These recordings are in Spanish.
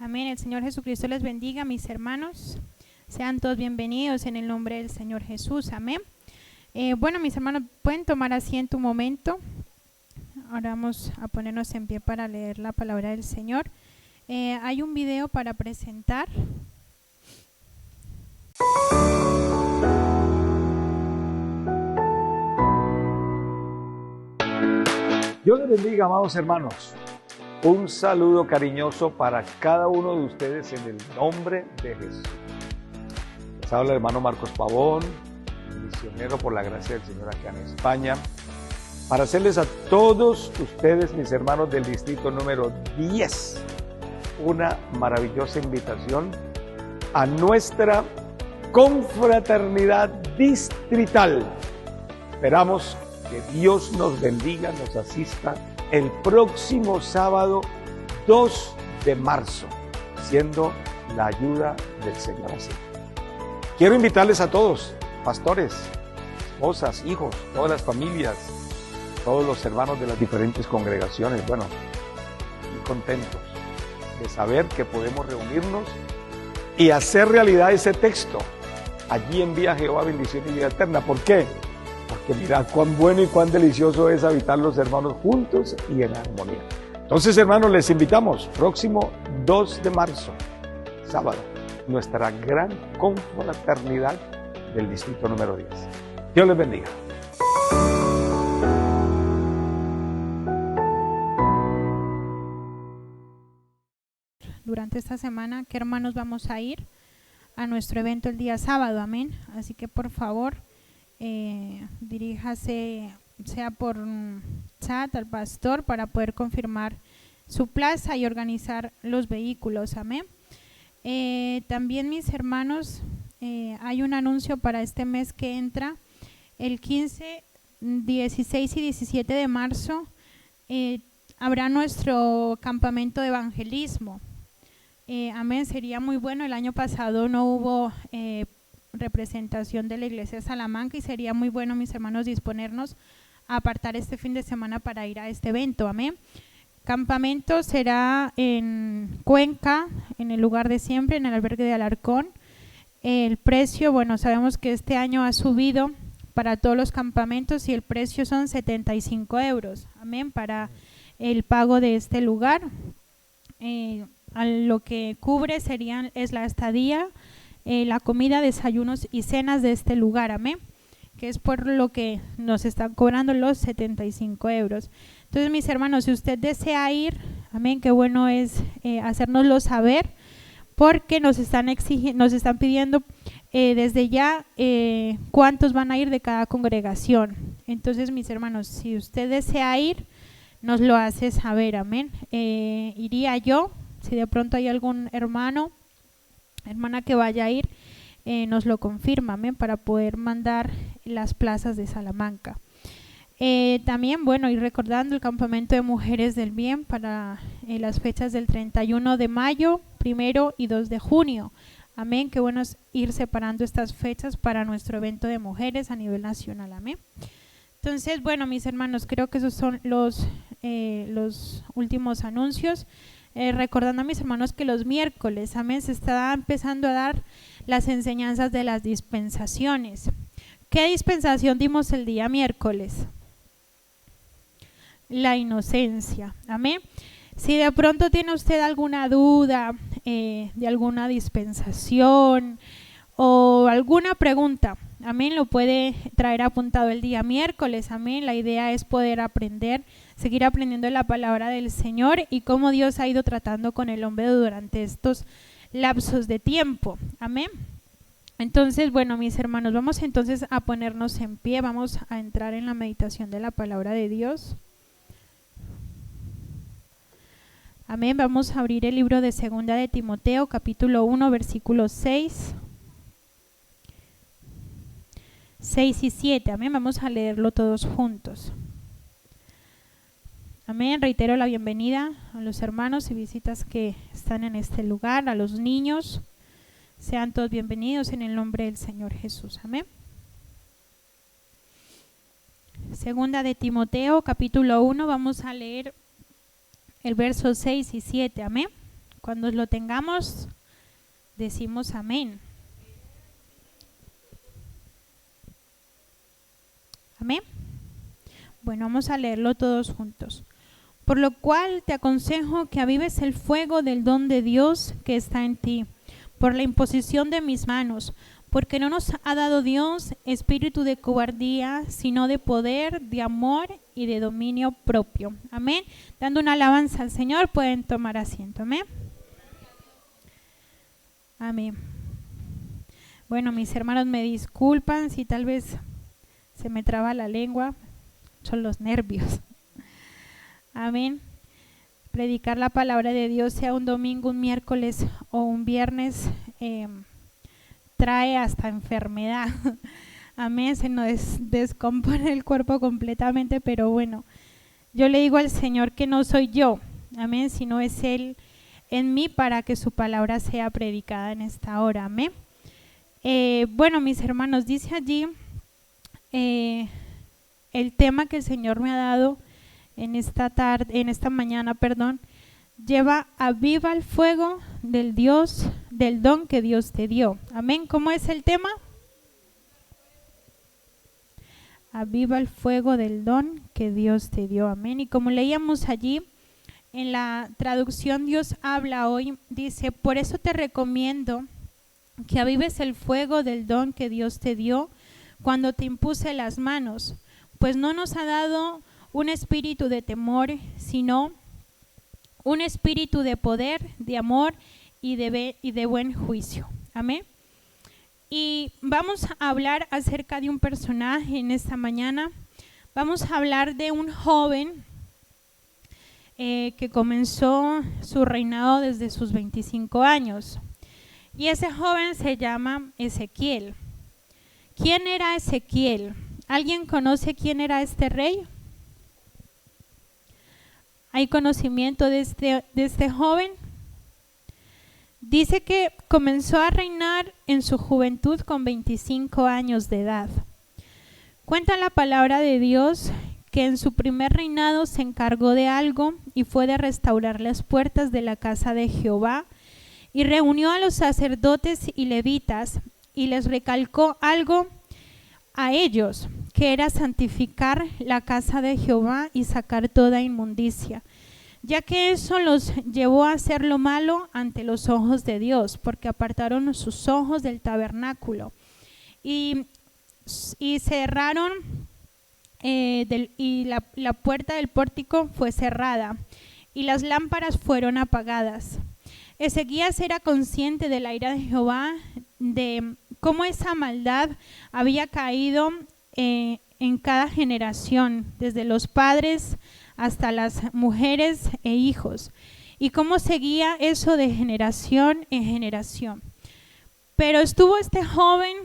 Amén. El Señor Jesucristo les bendiga, mis hermanos. Sean todos bienvenidos en el nombre del Señor Jesús. Amén. Bueno, mis hermanos, pueden tomar asiento un momento. Ahora vamos a ponernos en pie para leer la palabra del Señor. Hay un video para presentar. Dios les bendiga, amados hermanos. Un saludo cariñoso para cada uno de ustedes en el nombre de Jesús. Les habla el hermano Marcos Pavón, misionero por la gracia del Señor acá en España, para hacerles a todos ustedes, mis hermanos del distrito número 10, una maravillosa invitación a nuestra confraternidad distrital. Esperamos que Dios nos bendiga, nos asista el próximo sábado 2 de marzo, siendo la ayuda del Señor así. Quiero invitarles a todos, pastores, esposas, hijos, todas las familias, todos los hermanos de las diferentes congregaciones, bueno, muy contentos de saber que podemos reunirnos y hacer realidad ese texto. Allí envía Jehová bendición y vida eterna. ¿Por qué? Porque mirad cuán bueno y cuán delicioso es habitar los hermanos juntos y en armonía. Entonces, hermanos, les invitamos, próximo 2 de marzo, sábado, nuestra gran confraternidad del distrito número 10. Dios les bendiga. Durante esta semana, ¿qué hermanos vamos a ir a nuestro evento el día sábado? Amén. Así que por favor, diríjase, sea por chat al pastor, para poder confirmar su plaza y organizar los vehículos. Amén. También, mis hermanos, hay un anuncio para este mes que entra, el 15, 16 y 17 de marzo. Habrá nuestro campamento de evangelismo. Amén, sería muy bueno. El año pasado no hubo representación de la iglesia de Salamanca y sería muy bueno, mis hermanos, disponernos a apartar este fin de semana para ir a este evento. Amén. Campamento será en Cuenca, en el lugar de siempre, en el albergue de Alarcón. El precio, bueno, sabemos que este año ha subido para todos los campamentos y el precio son 75 euros. Amén, para el pago de este lugar. A lo que cubre es la estadía, la comida, desayunos y cenas de este lugar. Amén, que es por lo que nos están cobrando los 75 euros. Entonces, mis hermanos, si usted desea ir, amén, qué bueno es hacérnoslo saber, porque nos están pidiendo desde ya cuántos van a ir de cada congregación. Entonces, mis hermanos, si usted desea ir, nos lo hace saber. Amén. Iría yo. Si de pronto hay algún hermana que vaya a ir, nos lo confirma, amén, para poder mandar las plazas de Salamanca. También, bueno, y recordando el campamento de mujeres del bien para las fechas del 31 de mayo, 1 y 2 de junio. Amén, qué bueno es ir separando estas fechas para nuestro evento de mujeres a nivel nacional. Amén. Entonces, bueno, mis hermanos, creo que esos son los últimos anuncios. Recordando a mis hermanos que los miércoles, amén, se está empezando a dar las enseñanzas de las dispensaciones. ¿Qué dispensación dimos el día miércoles? La inocencia. Amén. Si de pronto tiene usted alguna duda de alguna dispensación o alguna pregunta, amén, lo puede traer apuntado el día miércoles. Amén. La idea es poder seguir aprendiendo la palabra del Señor y cómo Dios ha ido tratando con el hombre durante estos lapsos de tiempo. Amén. Entonces, bueno, mis hermanos, vamos entonces a ponernos en pie, vamos a entrar en la meditación de la palabra de Dios. Amén. Vamos a abrir el libro de 2 de Timoteo, capítulo 1, versículos 6 y 7. Amén. Vamos a leerlo todos juntos. Amén. Reitero la bienvenida a los hermanos y visitas que están en este lugar, a los niños. Sean todos bienvenidos en el nombre del Señor Jesús. Amén. 2 de Timoteo, capítulo 1, vamos a leer el verso 6 y 7. Amén. Cuando lo tengamos, decimos amén. Amén. Bueno, vamos a leerlo todos juntos. Por lo cual te aconsejo que avives el fuego del don de Dios que está en ti, por la imposición de mis manos, porque no nos ha dado Dios espíritu de cobardía, sino de poder, de amor y de dominio propio. Amén. Dando una alabanza al Señor, pueden tomar asiento. Amén. Amén. Bueno, mis hermanos, me disculpan si tal vez se me traba la lengua, son los nervios. Amén. Predicar la palabra de Dios, sea un domingo, un miércoles o un viernes, trae hasta enfermedad. Amén. Se nos descompone el cuerpo completamente, pero bueno, yo le digo al Señor que no soy yo, amén, sino es Él en mí para que su palabra sea predicada en esta hora. Amén. Bueno, mis hermanos, dice allí el tema que el Señor me ha dado en esta mañana, lleva aviva el fuego del don que Dios te dio. Amén. ¿Cómo es el tema? Aviva el fuego del don que Dios te dio. Amén. Y como leíamos allí en la traducción Dios habla hoy, dice: por eso te recomiendo que avives el fuego del don que Dios te dio cuando te impuse las manos, pues no nos ha dado un espíritu de temor, sino un espíritu de poder, de amor y de buen juicio. Amén. Y vamos a hablar acerca de un personaje en esta mañana. Vamos a hablar de un joven que comenzó su reinado desde sus 25 años. Y ese joven se llama Ezequiel. ¿Quién era Ezequiel? ¿Alguien conoce quién era este rey? ¿Hay conocimiento de este joven? Dice que comenzó a reinar en su juventud con 25 años de edad. Cuenta la palabra de Dios que en su primer reinado se encargó de algo y fue de restaurar las puertas de la casa de Jehová y reunió a los sacerdotes y levitas y les recalcó algo a ellos, que era santificar la casa de Jehová y sacar toda inmundicia, ya que eso los llevó a hacer lo malo ante los ojos de Dios, porque apartaron sus ojos del tabernáculo y cerraron y la puerta del pórtico fue cerrada y las lámparas fueron apagadas. Ezequías era consciente de la ira de Jehová, de cómo esa maldad había caído en cada generación, desde los padres hasta las mujeres e hijos, y cómo seguía eso de generación en generación. Pero estuvo este joven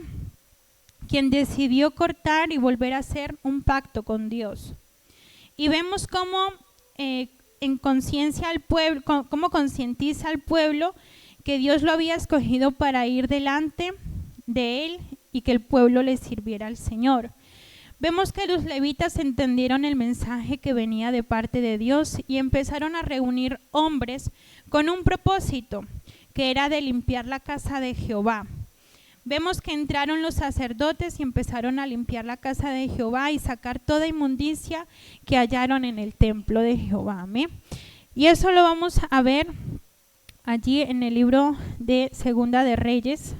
quien decidió cortar y volver a hacer un pacto con Dios. Y vemos cómo en conciencia al pueblo, cómo concientiza al pueblo que Dios lo había escogido para ir delante de él y que el pueblo le sirviera al Señor. Vemos que los levitas entendieron el mensaje que venía de parte de Dios y empezaron a reunir hombres con un propósito, que era de limpiar la casa de Jehová. Vemos que entraron los sacerdotes y empezaron a limpiar la casa de Jehová y sacar toda inmundicia que hallaron en el templo de Jehová. ¿Amén? Y eso lo vamos a ver allí en el libro de Segunda de Reyes.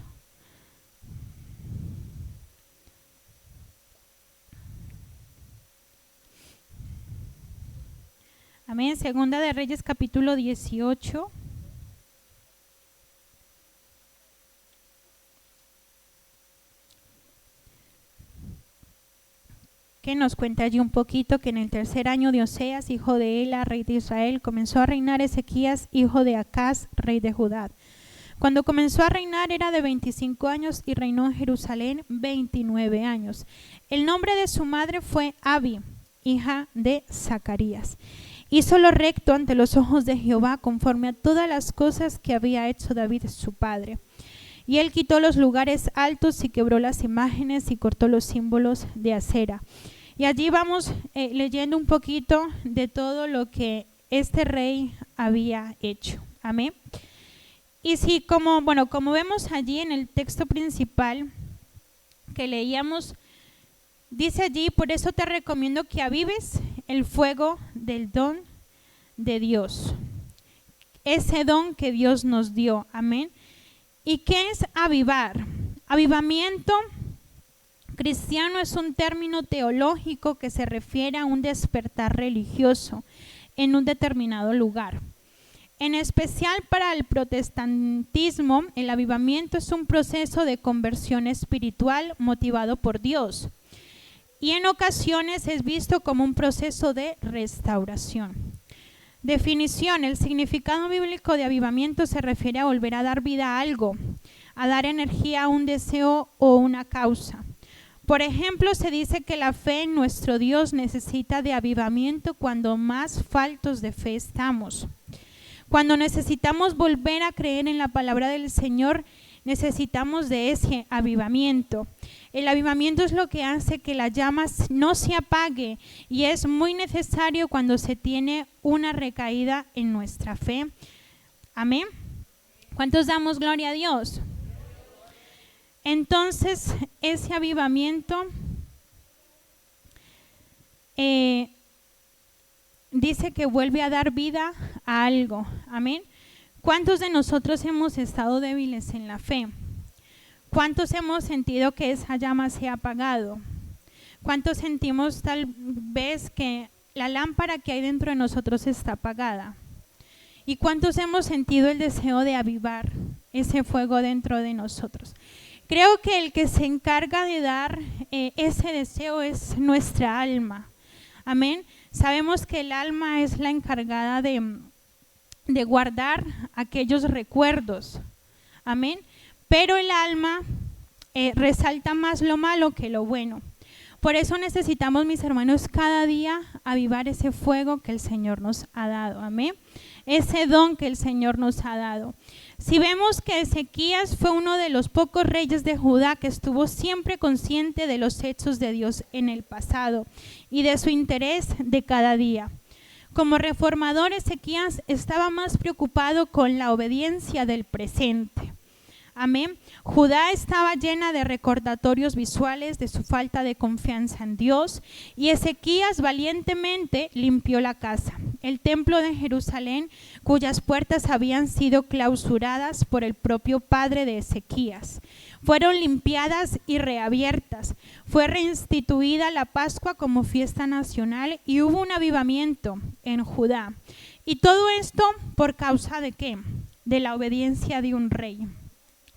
Amén. Segunda de Reyes, capítulo 18. Que nos cuenta allí un poquito que en el tercer año de Oseas, hijo de Ela, rey de Israel, comenzó a reinar Ezequías, hijo de Acaz, rey de Judá. Cuando comenzó a reinar era de 25 años y reinó en Jerusalén 29 años. El nombre de su madre fue Abi, hija de Zacarías. Hizo lo recto ante los ojos de Jehová conforme a todas las cosas que había hecho David su padre. Y él quitó los lugares altos y quebró las imágenes y cortó los símbolos de acera. Y allí vamos leyendo un poquito de todo lo que este rey había hecho. Amén. Y sí, como vemos allí en el texto principal que leíamos, dice allí, por eso te recomiendo que avives el fuego del don de Dios, ese don que Dios nos dio, amén. ¿Y qué es avivar? Avivamiento cristiano es un término teológico que se refiere a un despertar religioso en un determinado lugar. En especial para el protestantismo, el avivamiento es un proceso de conversión espiritual motivado por Dios y en ocasiones es visto como un proceso de restauración. Definición: el significado bíblico de avivamiento se refiere a volver a dar vida a algo, a dar energía a un deseo o una causa. Por ejemplo, se dice que la fe en nuestro Dios necesita de avivamiento cuando más faltos de fe estamos. Cuando necesitamos volver a creer en la palabra del Señor, necesitamos de ese avivamiento. El avivamiento es lo que hace que la llama no se apague y es muy necesario cuando se tiene una recaída en nuestra fe. Amén. ¿Cuántos damos gloria a Dios? Entonces, ese avivamiento dice que vuelve a dar vida a algo. Amén. ¿Cuántos de nosotros hemos estado débiles en la fe? ¿Cuántos hemos sentido que esa llama se ha apagado? ¿Cuántos sentimos tal vez que la lámpara que hay dentro de nosotros está apagada? ¿Y cuántos hemos sentido el deseo de avivar ese fuego dentro de nosotros? Creo que el que se encarga de dar ese deseo es nuestra alma. Amén. Sabemos que el alma es la encargada de guardar aquellos recuerdos. Amén. Pero el alma resalta más lo malo que lo bueno. Por eso necesitamos, mis hermanos, cada día avivar ese fuego que el Señor nos ha dado. Amén. Ese don que el Señor nos ha dado. Si vemos que Ezequías fue uno de los pocos reyes de Judá que estuvo siempre consciente de los hechos de Dios en el pasado y de su interés de cada día. Como reformador, Ezequías estaba más preocupado con la obediencia del presente. Amén. Judá estaba llena de recordatorios visuales de su falta de confianza en Dios y Ezequías valientemente limpió la casa, el templo de Jerusalén, cuyas puertas habían sido clausuradas por el propio padre de Ezequías. Fueron limpiadas y reabiertas. Fue reinstituida la Pascua como fiesta nacional y hubo un avivamiento en Judá. Y todo esto por causa de ¿qué? De la obediencia de un rey.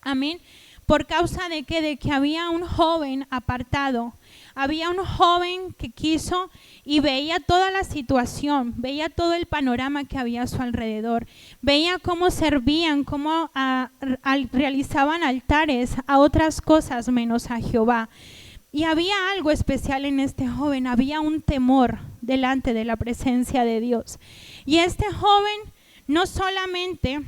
Amén. ¿Por causa de qué? De que había un joven apartado, había un joven que quiso y veía toda la situación, veía todo el panorama que había a su alrededor, veía cómo servían, cómo realizaban altares a otras cosas menos a Jehová. Y había algo especial en este joven, había un temor delante de la presencia de Dios. Y este joven no solamente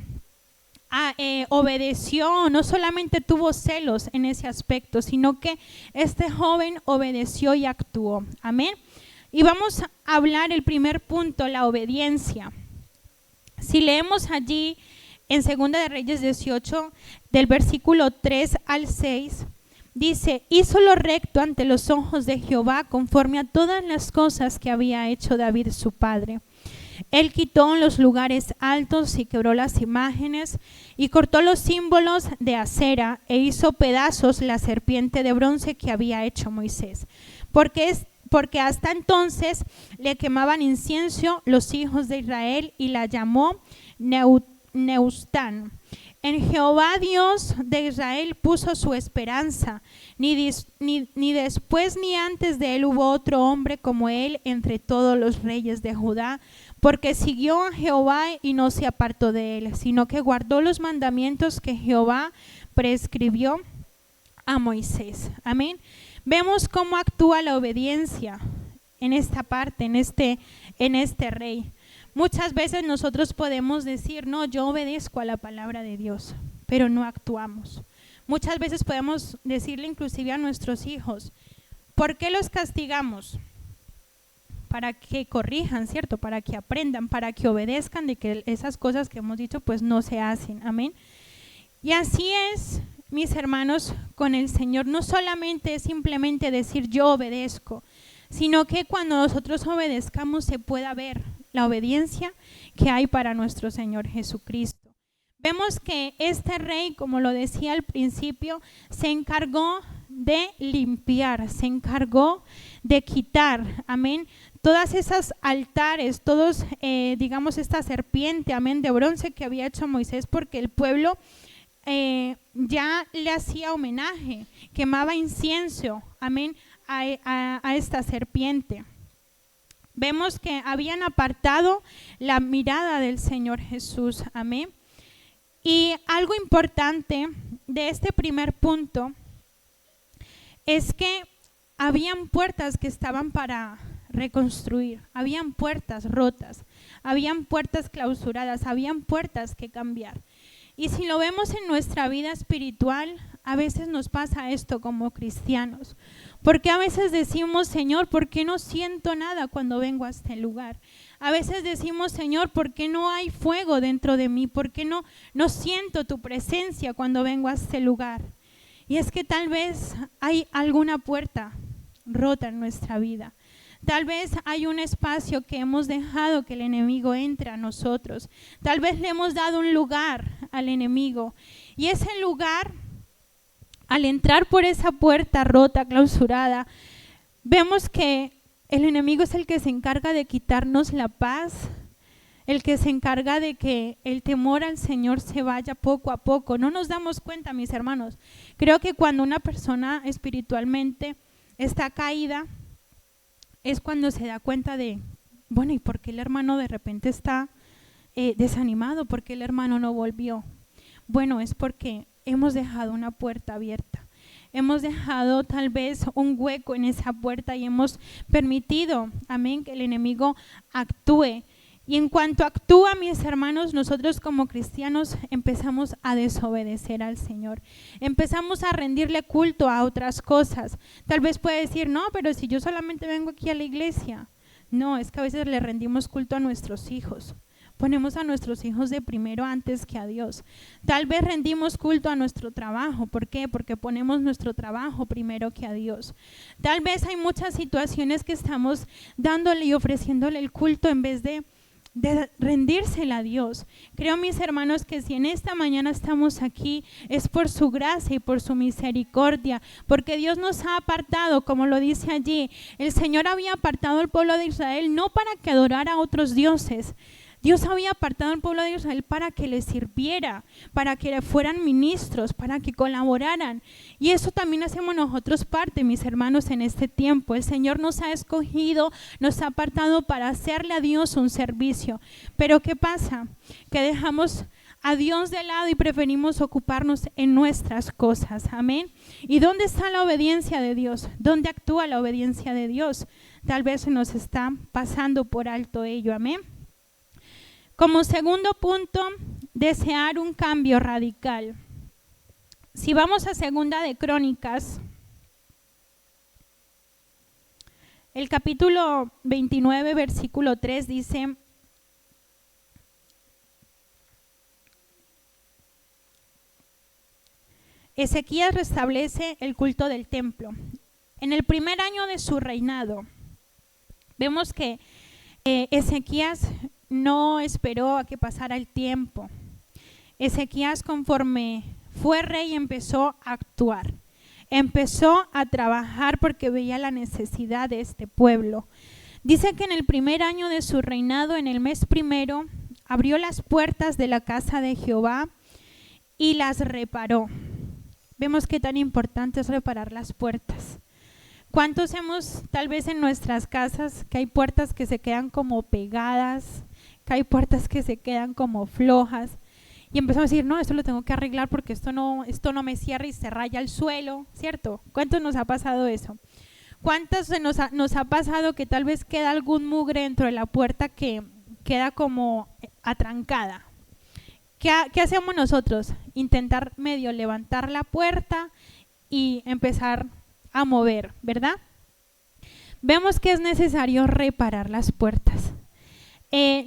obedeció, no solamente tuvo celos en ese aspecto, sino que este joven obedeció y actuó. Amén. Y vamos a hablar el primer punto, la obediencia. Si leemos allí en 2 de Reyes 18, del versículo 3 al 6, dice: hizo lo recto ante los ojos de Jehová conforme a todas las cosas que había hecho David su padre. Él quitó los lugares altos y quebró las imágenes y cortó los símbolos de acera e hizo pedazos la serpiente de bronce que había hecho Moisés. Porque hasta entonces le quemaban incienso los hijos de Israel y la llamó Neustán. En Jehová Dios de Israel puso su esperanza, ni después ni antes de él hubo otro hombre como él entre todos los reyes de Judá, porque siguió a Jehová y no se apartó de él, sino que guardó los mandamientos que Jehová prescribió a Moisés. Amén. Vemos cómo actúa la obediencia en esta parte, en este rey. Muchas veces nosotros podemos decir, no, yo obedezco a la palabra de Dios, pero no actuamos. Muchas veces podemos decirle inclusive a nuestros hijos, ¿por qué los castigamos? Para que corrijan, ¿cierto? Para que aprendan, para que obedezcan de que esas cosas que hemos dicho pues no se hacen. Amén. Y así es, mis hermanos, con el Señor. No solamente es simplemente decir yo obedezco, sino que cuando nosotros obedezcamos se pueda ver la obediencia que hay para nuestro Señor Jesucristo. Vemos que este rey, como lo decía al principio, se encargó de limpiar, se encargó de quitar, amén, todas esas altares, todos, digamos, esta serpiente, amén, de bronce que había hecho Moisés, porque el pueblo ya le hacía homenaje, quemaba incienso, amén, a esta serpiente. Vemos que habían apartado la mirada del Señor Jesús, amén. Y algo importante de este primer punto es que habían puertas que estaban para reconstruir, habían puertas rotas, habían puertas clausuradas, habían puertas que cambiar. Y si lo vemos en nuestra vida espiritual, a veces nos pasa esto como cristianos. Porque a veces decimos, Señor, ¿por qué no siento nada cuando vengo a este lugar? A veces decimos, Señor, ¿por qué no hay fuego dentro de mí? ¿Por qué no siento tu presencia cuando vengo a este lugar? Y es que tal vez hay alguna puerta rota en nuestra vida. Tal vez hay un espacio que hemos dejado que el enemigo entre a nosotros. Tal vez le hemos dado un lugar al enemigo. Y ese lugar, al entrar por esa puerta rota, clausurada, vemos que el enemigo es el que se encarga de quitarnos la paz, el que se encarga de que el temor al Señor se vaya poco a poco. No nos damos cuenta, mis hermanos. Creo que cuando una persona espiritualmente está caída, es cuando se da cuenta de, bueno, ¿y por qué el hermano de repente está desanimado? ¿Por qué el hermano no volvió? Bueno, es porque hemos dejado una puerta abierta. Hemos dejado tal vez un hueco en esa puerta y hemos permitido, amén, que el enemigo actúe. Y en cuanto actúa, mis hermanos, nosotros como cristianos empezamos a desobedecer al Señor. Empezamos a rendirle culto a otras cosas. Tal vez puede decir, no, pero si yo solamente vengo aquí a la iglesia. No, es que a veces le rendimos culto a nuestros hijos. Ponemos a nuestros hijos de primero antes que a Dios. Tal vez rendimos culto a nuestro trabajo. ¿Por qué? Porque ponemos nuestro trabajo primero que a Dios. Tal vez hay muchas situaciones que estamos dándole y ofreciéndole el culto en vez de rendírsela a Dios. Creo, mis hermanos, que si en esta mañana estamos aquí es por su gracia y por su misericordia, porque Dios nos ha apartado, como lo dice allí. El Señor había apartado al pueblo de Israel no para que adorara a otros dioses. Dios había apartado al pueblo de Israel para que le sirviera, para que fueran ministros, para que colaboraran. Y eso también hacemos nosotros parte, mis hermanos, en este tiempo. El Señor nos ha escogido, nos ha apartado para hacerle a Dios un servicio. Pero ¿qué pasa? Que dejamos a Dios de lado y preferimos ocuparnos en nuestras cosas. Amén. ¿Y dónde está la obediencia de Dios? ¿Dónde actúa la obediencia de Dios? Tal vez se nos está pasando por alto ello. Amén. Como segundo punto, desear un cambio radical. Si vamos a Segunda de Crónicas, el capítulo 29, versículo 3 dice: Ezequías restablece el culto del templo. En el primer año de su reinado, vemos que Ezequías no esperó a que pasara el tiempo. Ezequías, conforme fue rey, empezó a actuar, empezó a trabajar porque veía la necesidad de este pueblo. Dice que en el primer año de su reinado, en el mes primero, abrió las puertas de la casa de Jehová y las reparó. Vemos qué tan importante es reparar las puertas. ¿Cuántos hemos, tal vez en nuestras casas, que hay puertas que se quedan como pegadas, que hay puertas que se quedan como flojas, y empezamos a decir, no, esto lo tengo que arreglar porque esto no me cierra y se raya el suelo, ¿cierto? ¿Cuántos nos ha pasado eso? ¿Cuántos nos ha pasado que tal vez queda algún mugre dentro de la puerta que queda como atrancada? ¿Qué hacemos nosotros? Intentar medio levantar la puerta y empezar a mover, ¿verdad? Vemos que es necesario reparar las puertas.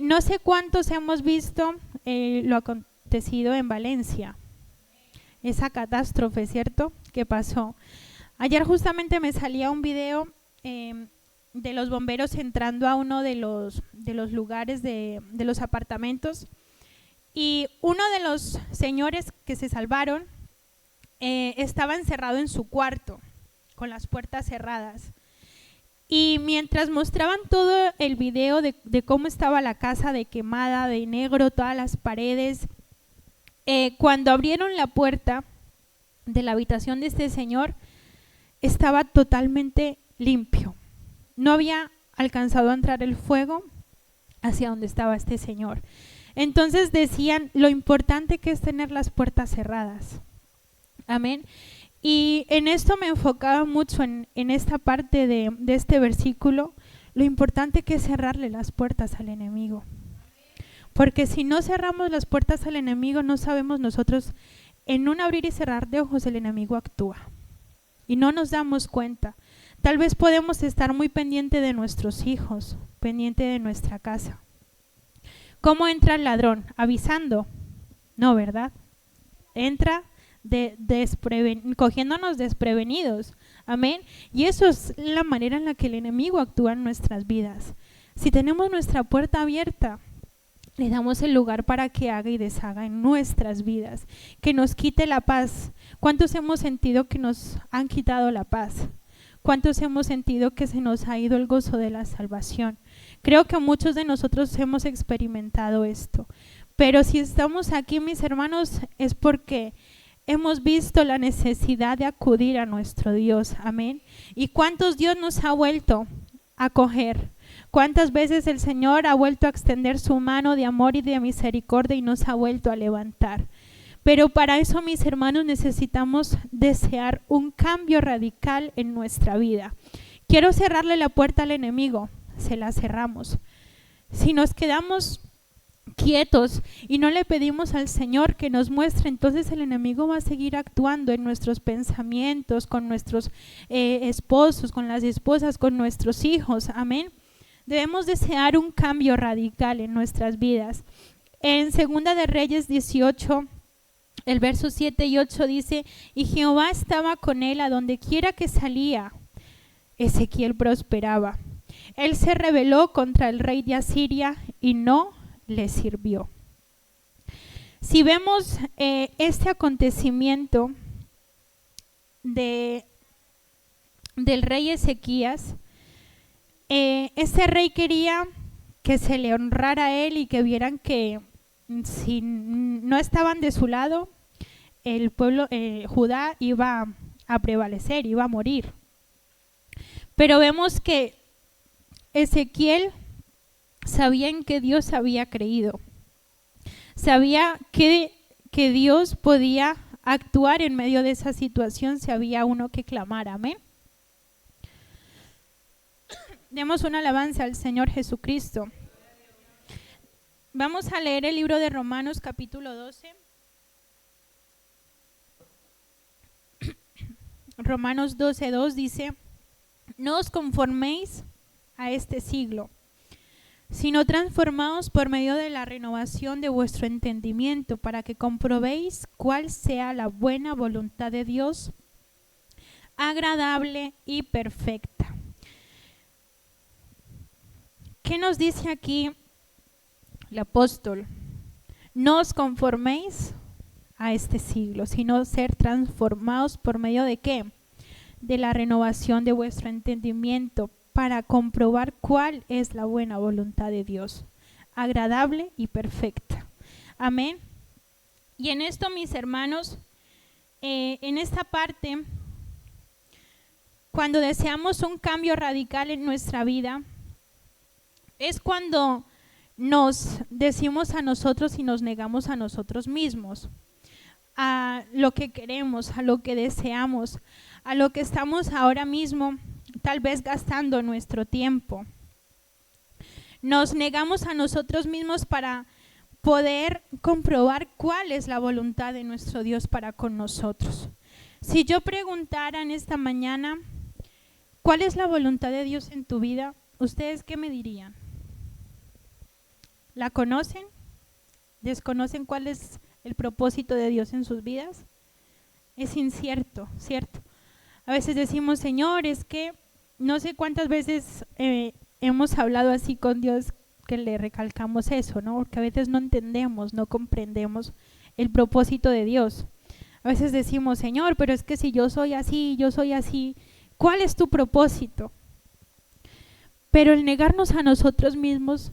No sé cuántos hemos visto lo acontecido en Valencia. esa catástrofe, ¿cierto?, que pasó. Ayer justamente me salía un video de los bomberos entrando a uno de los lugares de los apartamentos, y uno de los señores que se salvaron estaba encerrado en su cuarto con las puertas cerradas. Y mientras mostraban todo el video de cómo estaba la casa de quemada, de negro, todas las paredes, cuando abrieron la puerta de la habitación de este señor, estaba totalmente limpio. No había alcanzado a entrar el fuego hacia donde estaba este señor. Entonces decían lo importante que es tener las puertas cerradas. Amén. Y en esto me enfocaba mucho en esta parte de este versículo, lo importante que es cerrarle las puertas al enemigo. Porque si no cerramos las puertas al enemigo, no sabemos nosotros, en un abrir y cerrar de ojos el enemigo actúa. Y no nos damos cuenta. Tal vez podemos estar muy pendiente de nuestros hijos, pendiente de nuestra casa. ¿Cómo entra el ladrón? ¿Avisando? No, ¿verdad? Entra cogiéndonos desprevenidos. Amén. Y eso es la manera en la que el enemigo actúa en nuestras vidas. Si tenemos nuestra puerta abierta, le damos el lugar para que haga y deshaga en nuestras vidas, que nos quite la paz. ¿Cuántos hemos sentido que nos han quitado la paz? ¿Cuántos hemos sentido que se nos ha ido el gozo de la salvación? Creo que muchos de nosotros hemos experimentado esto. Pero si estamos aquí, mis hermanos, es porque hemos visto la necesidad de acudir a nuestro Dios. Amén. ¿Y cuántos Dios nos ha vuelto a acoger? ¿Cuántas veces el Señor ha vuelto a extender su mano de amor y de misericordia y nos ha vuelto a levantar? Pero para eso, mis hermanos, necesitamos desear un cambio radical en nuestra vida. Quiero cerrarle la puerta al enemigo, se la cerramos. Si nos quedamos quietos y no le pedimos al Señor que nos muestre, entonces el enemigo va a seguir actuando en nuestros pensamientos, con nuestros esposos, con las esposas, con nuestros hijos. Amén. Debemos desear un cambio radical en nuestras vidas. En Segunda de Reyes 18, el verso 7 y 8 dice: y Jehová estaba con él a donde quiera que salía. Ezequiel prosperaba. Él se rebeló contra el rey de Asiria y no le sirvió. Si vemos este acontecimiento del rey Ezequías, ese rey quería que se le honrara a él y que vieran que si no estaban de su lado, el pueblo Judá iba a prevalecer, iba a morir. Pero vemos que Ezequiel sabía en que Dios había creído, sabía que Dios podía actuar en medio de esa situación si había uno que clamara. Amén. Demos una alabanza al Señor Jesucristo. Vamos a leer el libro de Romanos capítulo 12. Romanos 12:2 dice: no os conforméis a este siglo, sino transformaos por medio de la renovación de vuestro entendimiento, para que comprobéis cuál sea la buena voluntad de Dios, agradable y perfecta. ¿Qué nos dice aquí el apóstol? No os conforméis a este siglo, sino ser transformados por medio de ¿qué? De la renovación de vuestro entendimiento, para comprobar cuál es la buena voluntad de Dios, agradable y perfecta. Amén. Y en esto, mis hermanos, en esta parte, cuando deseamos un cambio radical en nuestra vida, es cuando nos decimos a nosotros y nos negamos a nosotros mismos, a lo que queremos, a lo que deseamos, a lo que estamos ahora mismo tal vez gastando nuestro tiempo. Nos negamos a nosotros mismos para poder comprobar cuál es la voluntad de nuestro Dios para con nosotros. Si yo preguntara en esta mañana, ¿cuál es la voluntad de Dios en tu vida? ¿Ustedes qué me dirían? ¿La conocen? ¿Desconocen cuál es el propósito de Dios en sus vidas? es incierto, ¿cierto? A veces decimos, Señor, es que no sé cuántas veces hemos hablado así con Dios que le recalcamos eso, ¿no? Porque a veces no entendemos, no comprendemos el propósito de Dios. A veces decimos, Señor, pero es que si yo soy así, ¿cuál es tu propósito? Pero el negarnos a nosotros mismos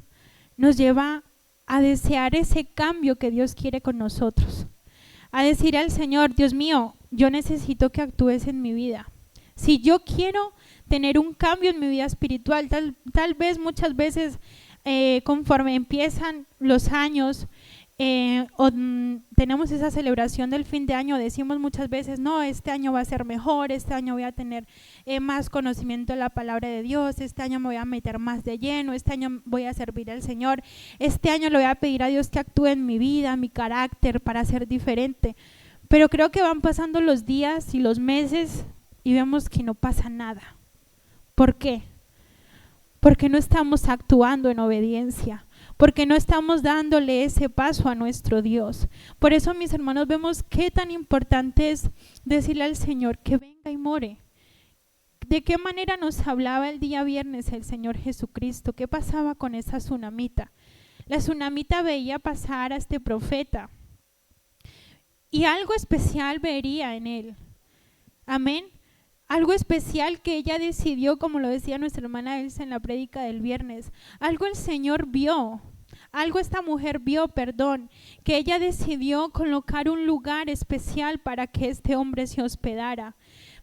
nos lleva a desear ese cambio que Dios quiere con nosotros. A decir al Señor, Dios mío, yo necesito que actúes en mi vida. Si yo quiero tener un cambio en mi vida espiritual, tal vez muchas veces conforme empiezan los años, tenemos esa celebración del fin de año, decimos muchas veces, no, este año va a ser mejor, este año voy a tener más conocimiento de la palabra de Dios, este año me voy a meter más de lleno, este año voy a servir al Señor, este año le voy a pedir a Dios que actúe en mi vida, mi carácter, para ser diferente. Pero creo que van pasando los días y los meses y vemos que no pasa nada. ¿Por qué? Porque no estamos actuando en obediencia, porque no estamos dándole ese paso a nuestro Dios. Por eso, mis hermanos, vemos qué tan importante es decirle al Señor que venga y more. ¿De qué manera nos hablaba el día viernes el Señor Jesucristo? ¿Qué pasaba con esa tsunamita? La tsunamita veía pasar a este profeta y algo especial vería en él. Amén. Algo especial que ella decidió, como lo decía nuestra hermana Elsa en la prédica del viernes. Algo el Señor vio, algo esta mujer vio, que ella decidió colocar un lugar especial para que este hombre se hospedara.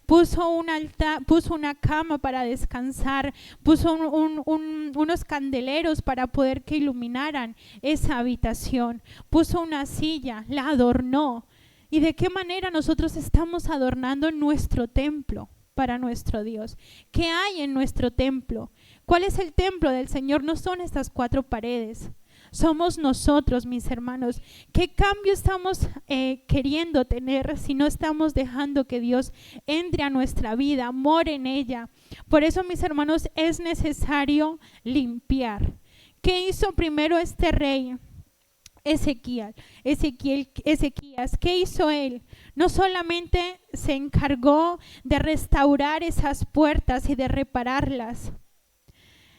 Puso un altar, puso una cama para descansar, puso unos candeleros para poder que iluminaran esa habitación, puso una silla, la adornó. ¿Y de qué manera nosotros estamos adornando nuestro templo para nuestro Dios? ¿Qué hay en nuestro templo? ¿Cuál es el templo del Señor? No son estas 4 paredes. Somos nosotros, mis hermanos. ¿Qué cambio estamos queriendo tener si no estamos dejando que Dios entre a nuestra vida, more en ella? Por eso, mis hermanos, es necesario limpiar. ¿Qué hizo primero este rey? Ezequías, ¿qué hizo él? No solamente se encargó de restaurar esas puertas y de repararlas.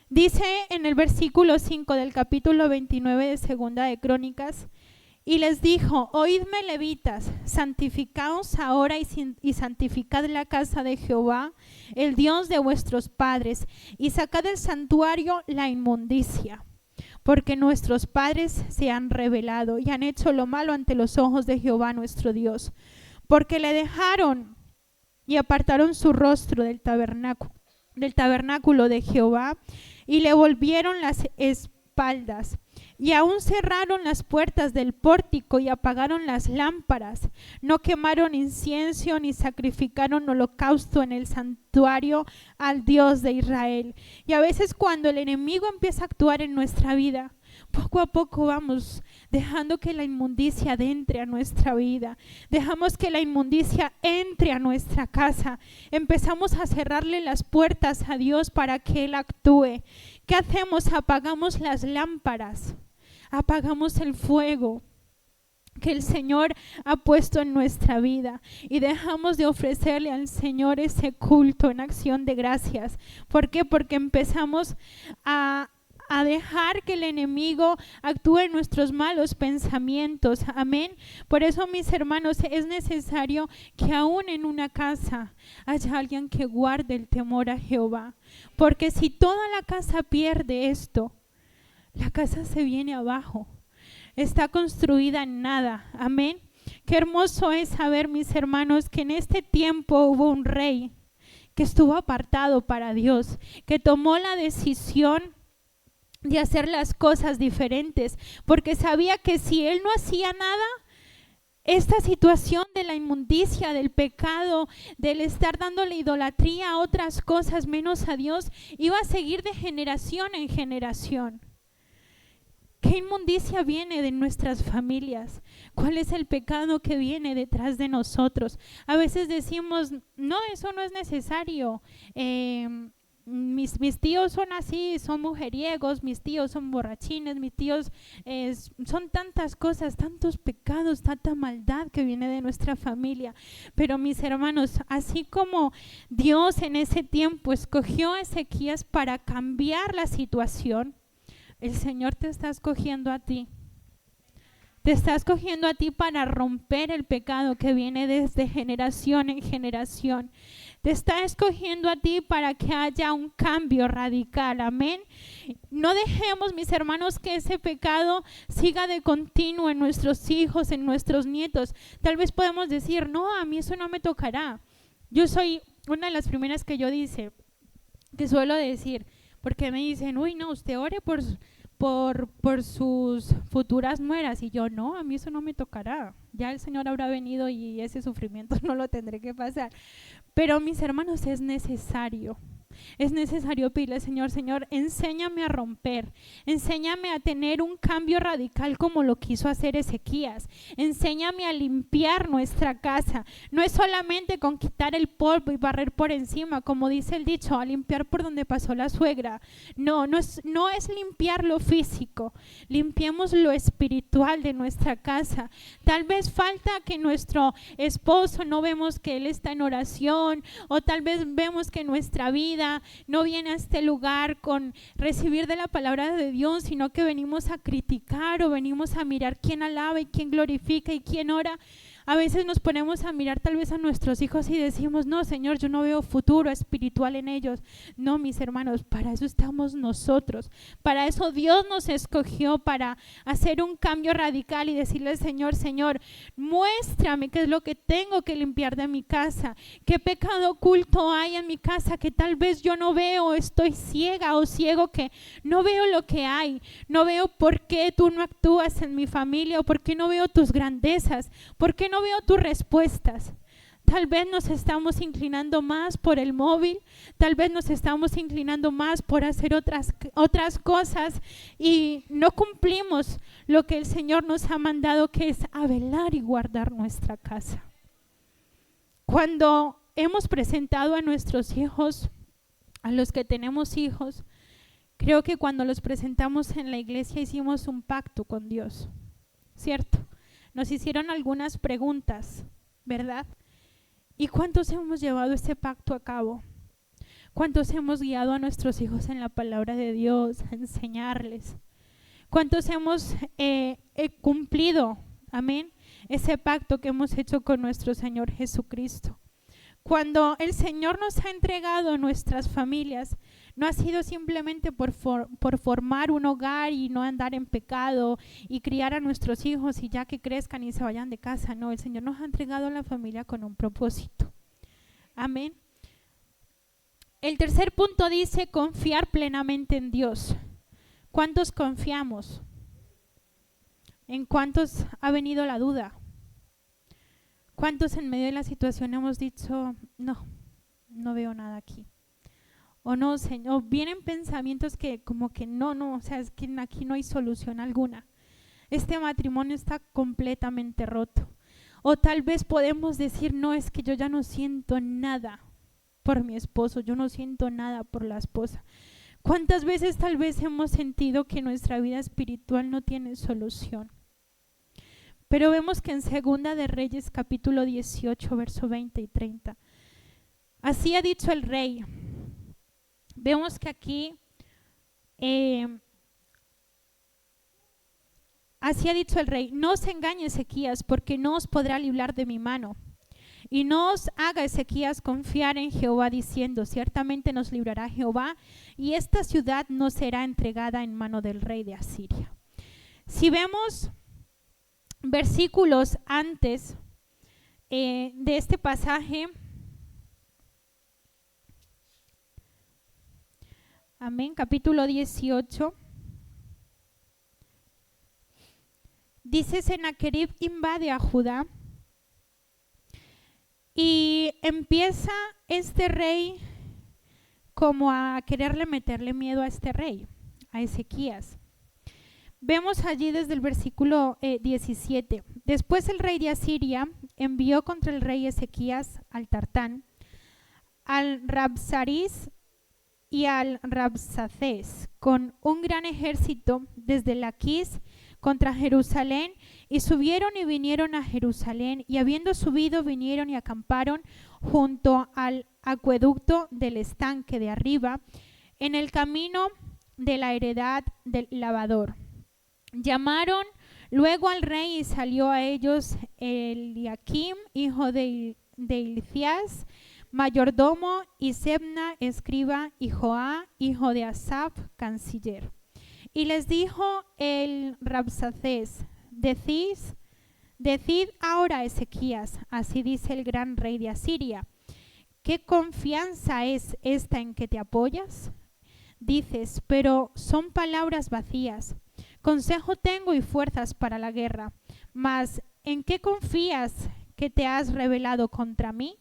Dice en el versículo 5 del capítulo 29 de Segunda de Crónicas, y les dijo, oídme levitas, santificaos ahora y santificad la casa de Jehová, el Dios de vuestros padres, y sacad del santuario la inmundicia. Porque nuestros padres se han rebelado y han hecho lo malo ante los ojos de Jehová nuestro Dios, porque le dejaron y apartaron su rostro del tabernáculo de Jehová y le volvieron las espaldas. Y aún cerraron las puertas del pórtico y apagaron las lámparas. No quemaron incienso ni sacrificaron holocausto en el santuario al Dios de Israel. Y a veces cuando el enemigo empieza a actuar en nuestra vida, poco a poco vamos dejando que la inmundicia entre a nuestra vida. Dejamos que la inmundicia entre a nuestra casa. Empezamos a cerrarle las puertas a Dios para que Él actúe. ¿Qué hacemos? Apagamos las lámparas. Apagamos el fuego que el Señor ha puesto en nuestra vida y dejamos de ofrecerle al Señor ese culto en acción de gracias. ¿Por qué? Porque empezamos a dejar que el enemigo actúe en nuestros malos pensamientos. Amén. Por eso, mis hermanos, es necesario que aún en una casa haya alguien que guarde el temor a Jehová. Porque si toda la casa pierde esto, la casa se viene abajo. Está construida en nada. Amén. Qué hermoso es saber, mis hermanos, que en este tiempo hubo un rey que estuvo apartado para Dios, que tomó la decisión de hacer las cosas diferentes, porque sabía que si él no hacía nada, esta situación de la inmundicia, del pecado, del estar dándole idolatría a otras cosas menos a Dios, iba a seguir de generación en generación. ¿Qué inmundicia viene de nuestras familias? ¿Cuál es el pecado que viene detrás de nosotros? A veces decimos, no, eso no es necesario. mis tíos son así, son mujeriegos, mis tíos son borrachines, mis tíos son tantas cosas, tantos pecados, tanta maldad que viene de nuestra familia. Pero mis hermanos, así como Dios en ese tiempo escogió a Ezequías para cambiar la situación, el Señor te está escogiendo a ti. Te está escogiendo a ti para romper el pecado que viene desde generación en generación. Te está escogiendo a ti para que haya un cambio radical. Amén. No dejemos, mis hermanos, que ese pecado siga de continuo en nuestros hijos, en nuestros nietos. Tal vez podemos decir, no, a mí eso no me tocará. Yo soy una de las primeras que suelo decir, porque me dicen, uy, no, usted ore por sus futuras nueras, y yo, no, a mí eso no me tocará. Ya el Señor habrá venido y ese sufrimiento no lo tendré que pasar. Pero mis hermanos, es necesario pedirle al Señor, Señor, enséñame a romper, enséñame a tener un cambio radical como lo quiso hacer Ezequías, enséñame a limpiar nuestra casa. No es solamente con quitar el polvo y barrer por encima, como dice el dicho, a limpiar por donde pasó la suegra. No es limpiar lo físico, limpiemos lo espiritual de nuestra casa. Tal vez falta que nuestro esposo, no vemos que él está en oración, o tal vez vemos que nuestra vida no viene a este lugar con recibir de la palabra de Dios, sino que venimos a criticar o venimos a mirar quién alaba y quién glorifica y quién ora. A veces nos ponemos a mirar tal vez a nuestros hijos y decimos, no, Señor, yo no veo futuro espiritual en ellos. No, mis hermanos, para eso estamos nosotros. Para eso Dios nos escogió, para hacer un cambio radical y decirle al Señor, Señor, muéstrame qué es lo que tengo que limpiar de mi casa, qué pecado oculto hay en mi casa que tal vez yo no veo, estoy ciega o ciego que no veo lo que hay, no veo por qué tú no actúas en mi familia, o por qué no veo tus grandezas, por qué no veo tus respuestas. Tal vez nos estamos inclinando más por el móvil, tal vez nos estamos inclinando más por hacer otras cosas y no cumplimos lo que el Señor nos ha mandado, que es a velar y guardar nuestra casa. Cuando hemos presentado a nuestros hijos, a los que tenemos hijos, creo que cuando los presentamos en la iglesia hicimos un pacto con Dios, ¿cierto? Nos hicieron algunas preguntas, ¿verdad? ¿Y cuántos hemos llevado ese pacto a cabo? ¿Cuántos hemos guiado a nuestros hijos en la palabra de Dios, a enseñarles? ¿Cuántos hemos cumplido, amén, ese pacto que hemos hecho con nuestro Señor Jesucristo? Cuando el Señor nos ha entregado nuestras familias, no ha sido simplemente por formar un hogar y no andar en pecado y criar a nuestros hijos y ya que crezcan y se vayan de casa. No, el Señor nos ha entregado la familia con un propósito. Amén. El tercer punto dice confiar plenamente en Dios. ¿Cuántos confiamos? ¿En cuántos ha venido la duda? ¿Cuántos en medio de la situación hemos dicho, no veo nada aquí? O no, Señor, vienen pensamientos que como que no, o sea, es que aquí no hay solución alguna. Este matrimonio está completamente roto. O tal vez podemos decir, no, es que yo ya no siento nada por mi esposo, yo no siento nada por la esposa. ¿Cuántas veces tal vez hemos sentido que nuestra vida espiritual no tiene solución? Pero vemos que en Segunda de Reyes, capítulo 18, verso 20 y 30, así ha dicho el rey. Vemos que aquí, así ha dicho el rey, no os engañe Ezequías, porque no os podrá librar de mi mano. Y no os haga Ezequías confiar en Jehová, diciendo, ciertamente nos librará Jehová, y esta ciudad no será entregada en mano del rey de Asiria. Si vemos versículos antes de este pasaje, amén, capítulo 18, dice: Sennacherib invade a Judá y empieza este rey como a quererle meterle miedo a este rey, a Ezequías. Vemos allí desde el versículo 17. Después el rey de Asiria envió contra el rey Ezequías al Tartán, al Rabsaris y al Rabsacés con un gran ejército desde Laquis contra Jerusalén, y subieron y vinieron a Jerusalén, y habiendo subido vinieron y acamparon junto al acueducto del estanque de arriba, en el camino de la heredad del lavador. Llamaron luego al rey y salió a ellos Eliakim, hijo de Hilcías, mayordomo, y Sebna, escriba, y Joá, hijo de Asaf, canciller. Y les dijo el Rabsacés: decid ahora a Ezequías, así dice el gran rey de Asiria: ¿qué confianza es esta en que te apoyas? Dices, pero son palabras vacías. Consejo tengo y fuerzas para la guerra, mas ¿en qué confías que te has rebelado contra mí?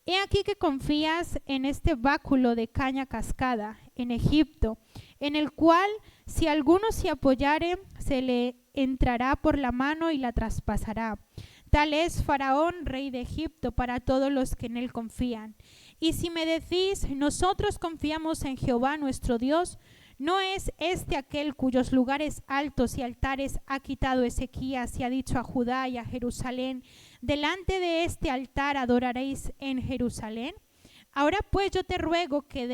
He aquí que confías en este báculo de caña cascada en Egipto, en el cual si alguno se apoyare, se le entrará por la mano y la traspasará. Tal es Faraón, rey de Egipto, para todos los que en él confían. Y si me decís, nosotros confiamos en Jehová nuestro Dios, ¿no es este aquel cuyos lugares altos y altares ha quitado Ezequías y ha dicho a Judá y a Jerusalén: delante de este altar adoraréis en Jerusalén? Ahora pues yo te ruego que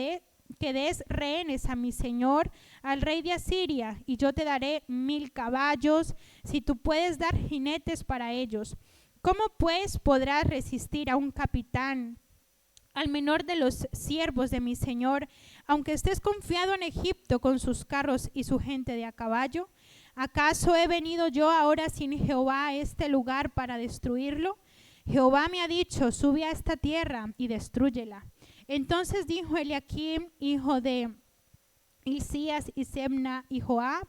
des rehenes a mi señor, al rey de Asiria, y yo te daré 1000 caballos, si tú puedes dar jinetes para ellos. ¿Cómo pues podrás resistir a un capitán, al menor de los siervos de mi señor, aunque estés confiado en Egipto con sus carros y su gente de a caballo? ¿Acaso he venido yo ahora sin Jehová a este lugar para destruirlo? Jehová me ha dicho: sube a esta tierra y destrúyela. Entonces dijo Eliakim, hijo de Hilcías, y Sebna y Joá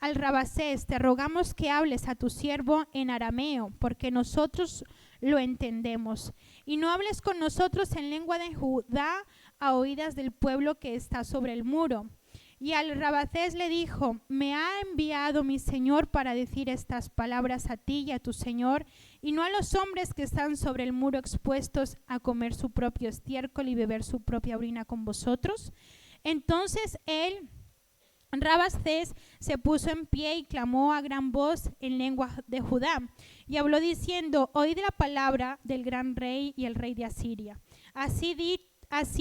al Rabsacés: te rogamos que hables a tu siervo en arameo, porque nosotros lo entendemos, y no hables con nosotros en lengua de Judá a oídas del pueblo que está sobre el muro. Y al Rabsacés le dijo: me ha enviado mi señor para decir estas palabras a ti y a tu señor, y no a los hombres que están sobre el muro expuestos a comer su propio estiércol y beber su propia orina con vosotros. Entonces el Rabsacés se puso en pie y clamó a gran voz en lengua de Judá, y habló diciendo: oíd la palabra del gran rey y el rey de Asiria. Así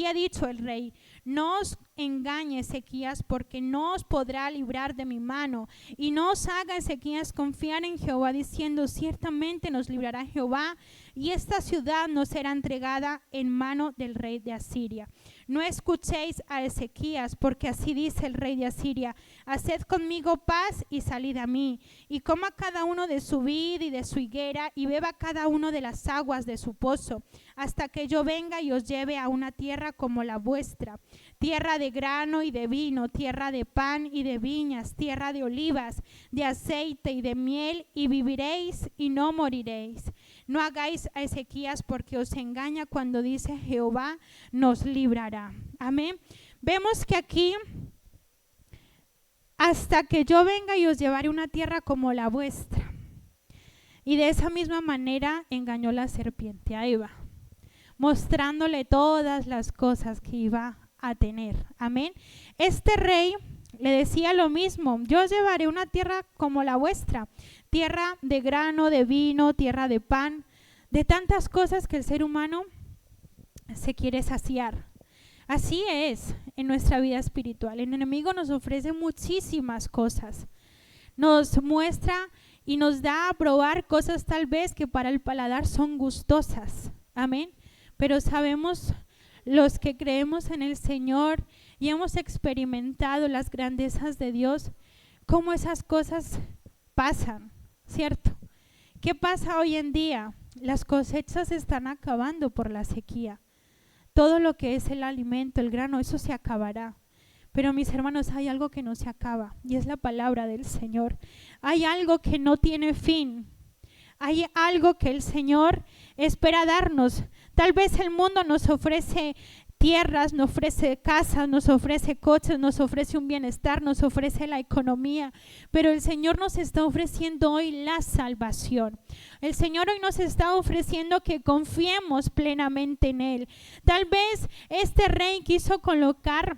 ha dicho el rey: no os engañe Ezequías, porque no os podrá librar de mi mano, y no os haga Ezequías confiar en Jehová, diciendo: ciertamente nos librará Jehová, y esta ciudad no será entregada en mano del rey de Asiria. No escuchéis a Ezequías, porque así dice el rey de Asiria: haced conmigo paz y salid a mí, y coma cada uno de su vid y de su higuera, y beba cada uno de las aguas de su pozo, hasta que yo venga y os lleve a una tierra como la vuestra, tierra de grano y de vino, tierra de pan y de viñas, tierra de olivas, de aceite y de miel, y viviréis y no moriréis. No hagáis a Ezequías, porque os engaña cuando dice: Jehová nos librará. Amén. Vemos que aquí, hasta que yo venga y os llevaré una tierra como la vuestra. Y de esa misma manera engañó la serpiente a Eva, mostrándole todas las cosas que iba a tener. Amén. Este rey le decía lo mismo: yo os llevaré una tierra como la vuestra, tierra de grano, de vino, tierra de pan, de tantas cosas que el ser humano se quiere saciar. Así es en nuestra vida espiritual. El enemigo nos ofrece muchísimas cosas. Nos muestra y nos da a probar cosas tal vez que para el paladar son gustosas. Amén. Pero sabemos, los que creemos en el Señor y hemos experimentado las grandezas de Dios, cómo esas cosas pasan, ¿cierto? ¿Qué pasa hoy en día? Las cosechas se están acabando por la sequía. Todo lo que es el alimento, el grano, eso se acabará. Pero mis hermanos, hay algo que no se acaba, y es la palabra del Señor. Hay algo que no tiene fin. Hay algo que el Señor espera darnos. Tal vez el mundo nos ofrece tierras, nos ofrece casas, nos ofrece coches, nos ofrece un bienestar, nos ofrece la economía, pero el Señor nos está ofreciendo hoy la salvación. El Señor hoy nos está ofreciendo que confiemos plenamente en Él. Tal vez este rey quiso colocar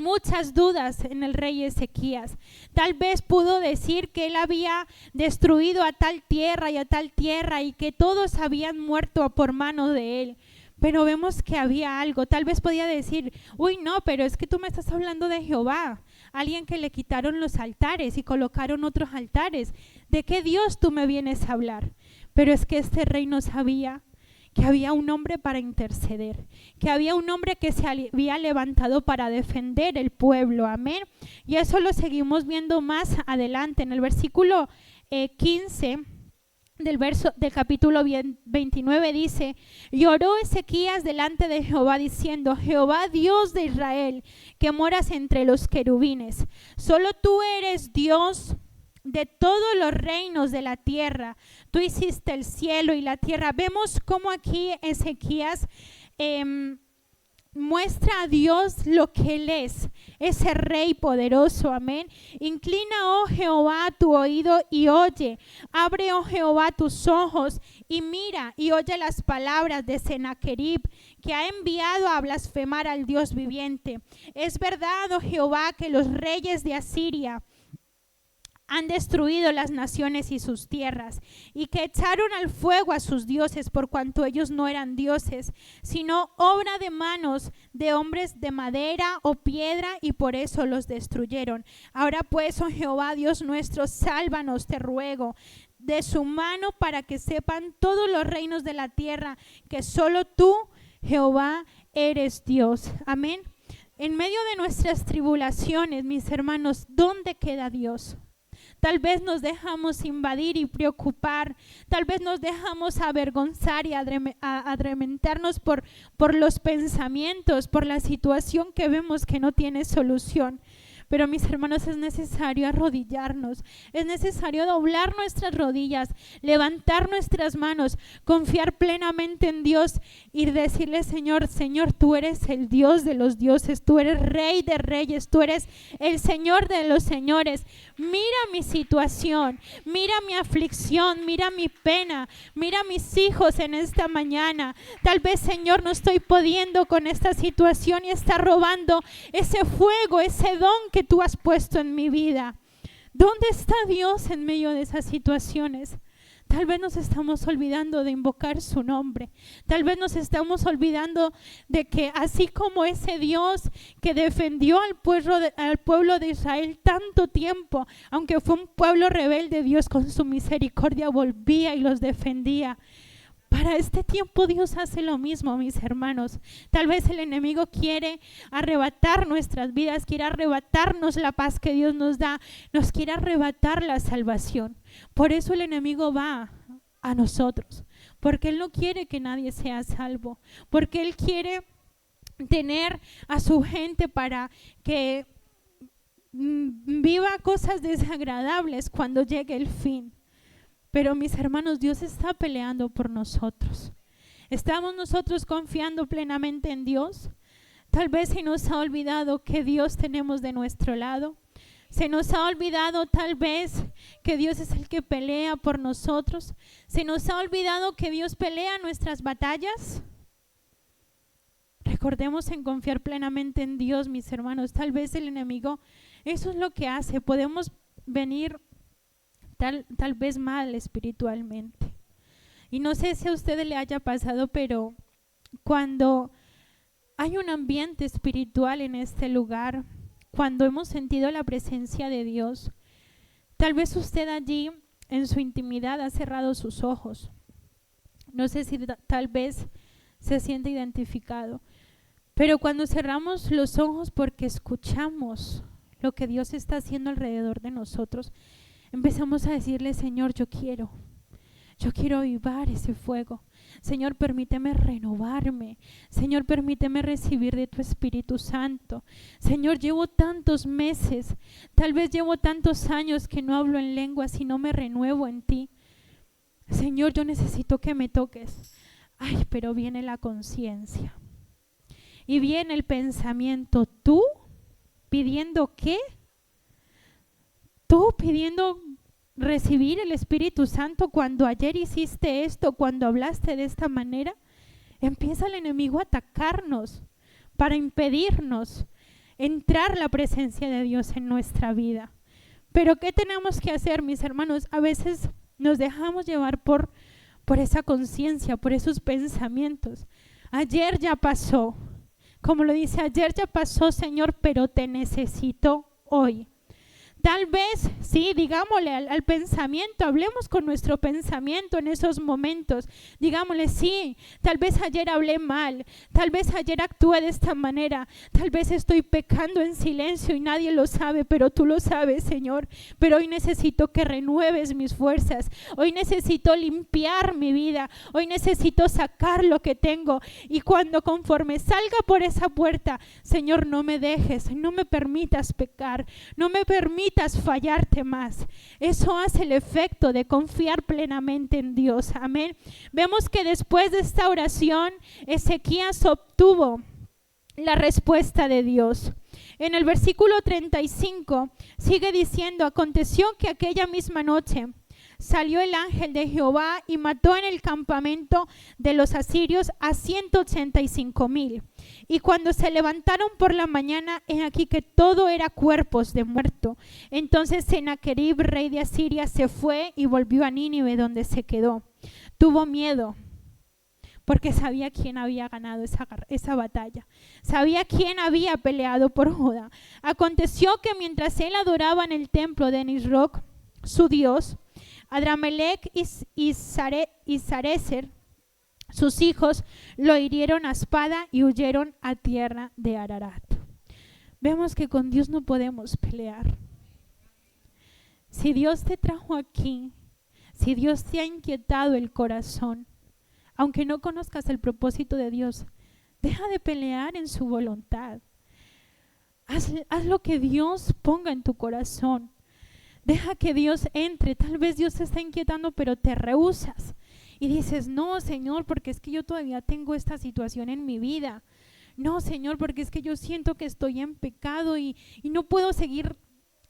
muchas dudas en el rey Ezequías. Tal vez pudo decir que él había destruido a tal tierra y que todos habían muerto por mano de él. Pero vemos que había algo. Tal vez podía decir, uy, no, pero es que tú me estás hablando de Jehová, alguien que le quitaron los altares y colocaron otros altares. ¿De qué Dios tú me vienes a hablar? Pero es que este rey no sabía que había un hombre para interceder, que había un hombre que se había levantado para defender el pueblo, amén. Y eso lo seguimos viendo más adelante en el versículo 15 del capítulo 29 dice: y oró Ezequías delante de Jehová diciendo: Jehová Dios de Israel, que moras entre los querubines, solo tú eres Dios de todos los reinos de la tierra. Tú hiciste el cielo y la tierra. Vemos cómo aquí Ezequías muestra a Dios lo que Él es, ese rey poderoso, amén. Inclina, oh Jehová, tu oído y oye. Abre, oh Jehová, tus ojos y mira y oye las palabras de Sennacherib, que ha enviado a blasfemar al Dios viviente. Es verdad, oh Jehová, que los reyes de Asiria han destruido las naciones y sus tierras, y que echaron al fuego a sus dioses, por cuanto ellos no eran dioses, sino obra de manos de hombres de madera o piedra, y por eso los destruyeron. Ahora pues, oh Jehová Dios nuestro, sálvanos, te ruego, de su mano, para que sepan todos los reinos de la tierra que solo tú, Jehová, eres Dios. Amén. En medio de nuestras tribulaciones, mis hermanos, ¿dónde queda Dios? Tal vez nos dejamos invadir y preocupar, tal vez nos dejamos avergonzar y adrementarnos por los pensamientos, por la situación que vemos que no tiene solución. Pero mis hermanos, es necesario arrodillarnos, es necesario doblar nuestras rodillas, levantar nuestras manos, confiar plenamente en Dios y decirle: Señor, Señor, tú eres el Dios de los dioses, tú eres Rey de reyes, tú eres el Señor de los señores. Mira mi situación, mira mi aflicción, mira mi pena, mira mis hijos en esta mañana. Tal vez, Señor, no estoy pudiendo con esta situación y está robando ese fuego, ese don que tú has puesto en mi vida. ¿Dónde está Dios en medio de esas situaciones? Tal vez nos estamos olvidando de invocar su nombre. Tal vez nos estamos olvidando de que así como ese Dios que defendió al pueblo de Israel tanto tiempo, aunque fue un pueblo rebelde, Dios con su misericordia volvía y los defendía. Para este tiempo Dios hace lo mismo, mis hermanos. Tal vez el enemigo quiere arrebatar nuestras vidas, quiere arrebatarnos la paz que Dios nos da, nos quiere arrebatar la salvación. Por eso el enemigo va a nosotros, porque Él no quiere que nadie sea salvo, porque Él quiere tener a su gente para que viva cosas desagradables cuando llegue el fin. Pero mis hermanos, Dios está peleando por nosotros. ¿Estamos nosotros confiando plenamente en Dios? Tal vez se nos ha olvidado que Dios tenemos de nuestro lado. Se nos ha olvidado tal vez que Dios es el que pelea por nosotros. Se nos ha olvidado que Dios pelea nuestras batallas. Recordemos en confiar plenamente en Dios, mis hermanos. Tal vez el enemigo, eso es lo que hace. Podemos venir tal vez mal espiritualmente. Y no sé si a ustedes le haya pasado, pero cuando hay un ambiente espiritual en este lugar, cuando hemos sentido la presencia de Dios, tal vez usted allí en su intimidad ha cerrado sus ojos. No sé si tal vez se siente identificado, pero cuando cerramos los ojos porque escuchamos lo que Dios está haciendo alrededor de nosotros, empezamos a decirle: Señor, yo quiero avivar ese fuego. Señor, permíteme renovarme. Señor, permíteme recibir de tu Espíritu Santo. Señor, llevo tantos meses, tal vez llevo tantos años que no hablo en lenguas y no me renuevo en ti. Señor, yo necesito que me toques. Ay, pero viene la conciencia y viene el pensamiento. ¿Tú pidiendo qué? Tú pidiendo recibir el Espíritu Santo cuando ayer hiciste esto, cuando hablaste de esta manera. Empieza el enemigo a atacarnos para impedirnos entrar la presencia de Dios en nuestra vida. Pero ¿qué tenemos que hacer, mis hermanos? A veces nos dejamos llevar por esa conciencia, por esos pensamientos. Ayer ya pasó, como lo dice, ayer ya pasó, Señor, pero te necesito hoy. Tal vez, sí, digámosle al pensamiento, hablemos con nuestro pensamiento en esos momentos. Digámosle, sí, tal vez ayer hablé mal, tal vez ayer actué de esta manera, tal vez estoy pecando en silencio y nadie lo sabe, pero tú lo sabes, Señor. Pero hoy necesito que renueves mis fuerzas, hoy necesito limpiar mi vida, hoy necesito sacar lo que tengo. Y cuando conforme salga por esa puerta, Señor, no me dejes, no me permitas pecar, no me permitas fallarte más. Eso hace el efecto de confiar plenamente en Dios. Amén. Vemos que después de esta oración, Ezequías obtuvo la respuesta de Dios. En el versículo 35 sigue diciendo: aconteció que aquella misma noche salió el ángel de Jehová y mató en el campamento de los asirios a 185,000. Y cuando se levantaron por la mañana, he aquí que todo era cuerpos de muerto. Entonces Sennacherib, rey de Asiria, se fue y volvió a Nínive, donde se quedó. Tuvo miedo, porque sabía quién había ganado esa batalla. Sabía quién había peleado por Judá. Aconteció que mientras él adoraba en el templo de Nisroch, su dios, Adramelech y Sarecer, sus hijos, lo hirieron a espada y huyeron a tierra de Ararat. Vemos que con Dios no podemos pelear. Si Dios te trajo aquí, si Dios te ha inquietado el corazón, aunque no conozcas el propósito de Dios, deja de pelear en su voluntad. Haz lo que Dios ponga en tu corazón. Deja que Dios entre. Tal vez Dios te está inquietando, pero te rehusas. Y dices, no, Señor, porque es que yo todavía tengo esta situación en mi vida. No, Señor, porque es que yo siento que estoy en pecado y no puedo seguir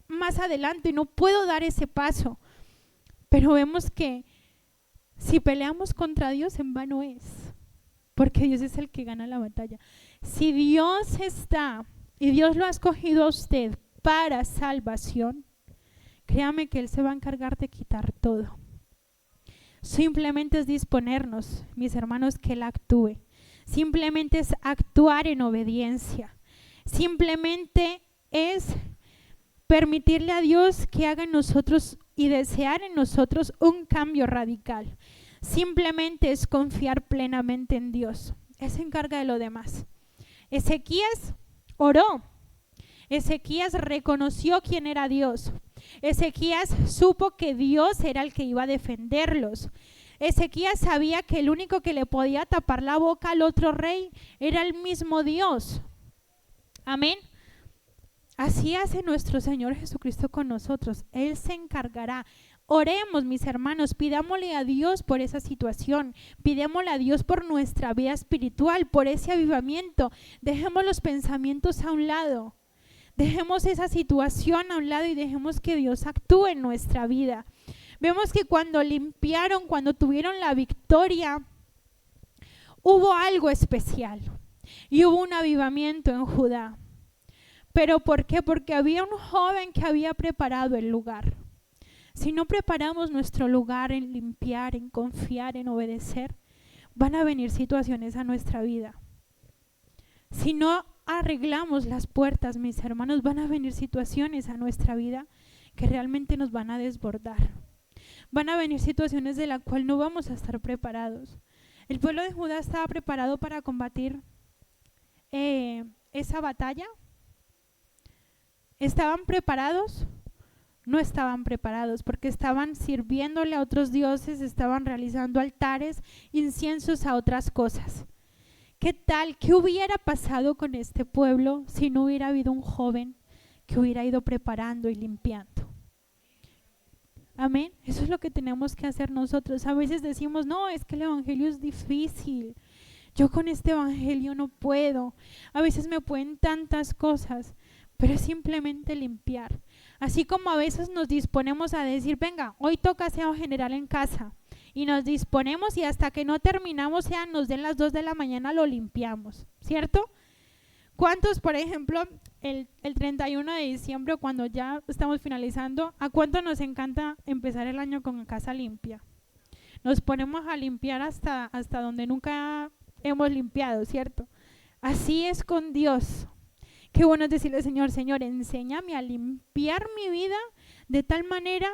más adelante, no puedo dar ese paso. Pero vemos que si peleamos contra Dios, en vano es, porque Dios es el que gana la batalla. Si Dios está y Dios lo ha escogido a usted para salvación, créame que Él se va a encargar de quitar todo. Simplemente es disponernos, mis hermanos, que Él actúe. Simplemente es actuar en obediencia. Simplemente es permitirle a Dios que haga en nosotros y desear en nosotros un cambio radical. Simplemente es confiar plenamente en Dios. Él se encarga de lo demás. Ezequías oró. Ezequías reconoció quién era Dios. Ezequías supo que Dios era el que iba a defenderlos. Ezequías sabía que el único que le podía tapar la boca al otro rey era el mismo Dios. Amén. Así hace nuestro Señor Jesucristo con nosotros. Él se encargará. Oremos, mis hermanos, pidámosle a Dios por esa situación, pidémosle a Dios por nuestra vida espiritual, por ese avivamiento. Dejemos los pensamientos a un lado. Dejemos esa situación a un lado y dejemos que Dios actúe en nuestra vida. Vemos que cuando limpiaron, cuando tuvieron la victoria, hubo algo especial y hubo un avivamiento en Judá. ¿Pero por qué? Porque había un joven que había preparado el lugar. Si no preparamos nuestro lugar en limpiar, en confiar, en obedecer, van a venir situaciones a nuestra vida. Si no arreglamos las puertas, mis hermanos, van a venir situaciones a nuestra vida que realmente nos van a desbordar. Van a venir situaciones de las cuales no vamos a estar preparados. El pueblo de Judá estaba preparado para combatir esa batalla. ¿Estaban preparados? No estaban preparados porque estaban sirviéndole a otros dioses, estaban realizando altares, inciensos a otras cosas. ¿Qué tal? ¿Qué hubiera pasado con este pueblo si no hubiera habido un joven que hubiera ido preparando y limpiando? Amén. Eso es lo que tenemos que hacer nosotros. A veces decimos, no, es que el evangelio es difícil. Yo con este evangelio no puedo. A veces me pueden tantas cosas, pero es simplemente limpiar. Así como a veces nos disponemos a decir, venga, hoy toca aseo general en casa. Y nos disponemos y hasta que no terminamos, nos den las 2 de la mañana, lo limpiamos, ¿cierto? ¿Cuántos, por ejemplo, el 31 de diciembre, cuando ya estamos finalizando, ¿a cuánto nos encanta empezar el año con casa limpia? Nos ponemos a limpiar hasta donde nunca hemos limpiado, ¿cierto? Así es con Dios. Qué bueno es decirle, Señor, enséñame a limpiar mi vida de tal manera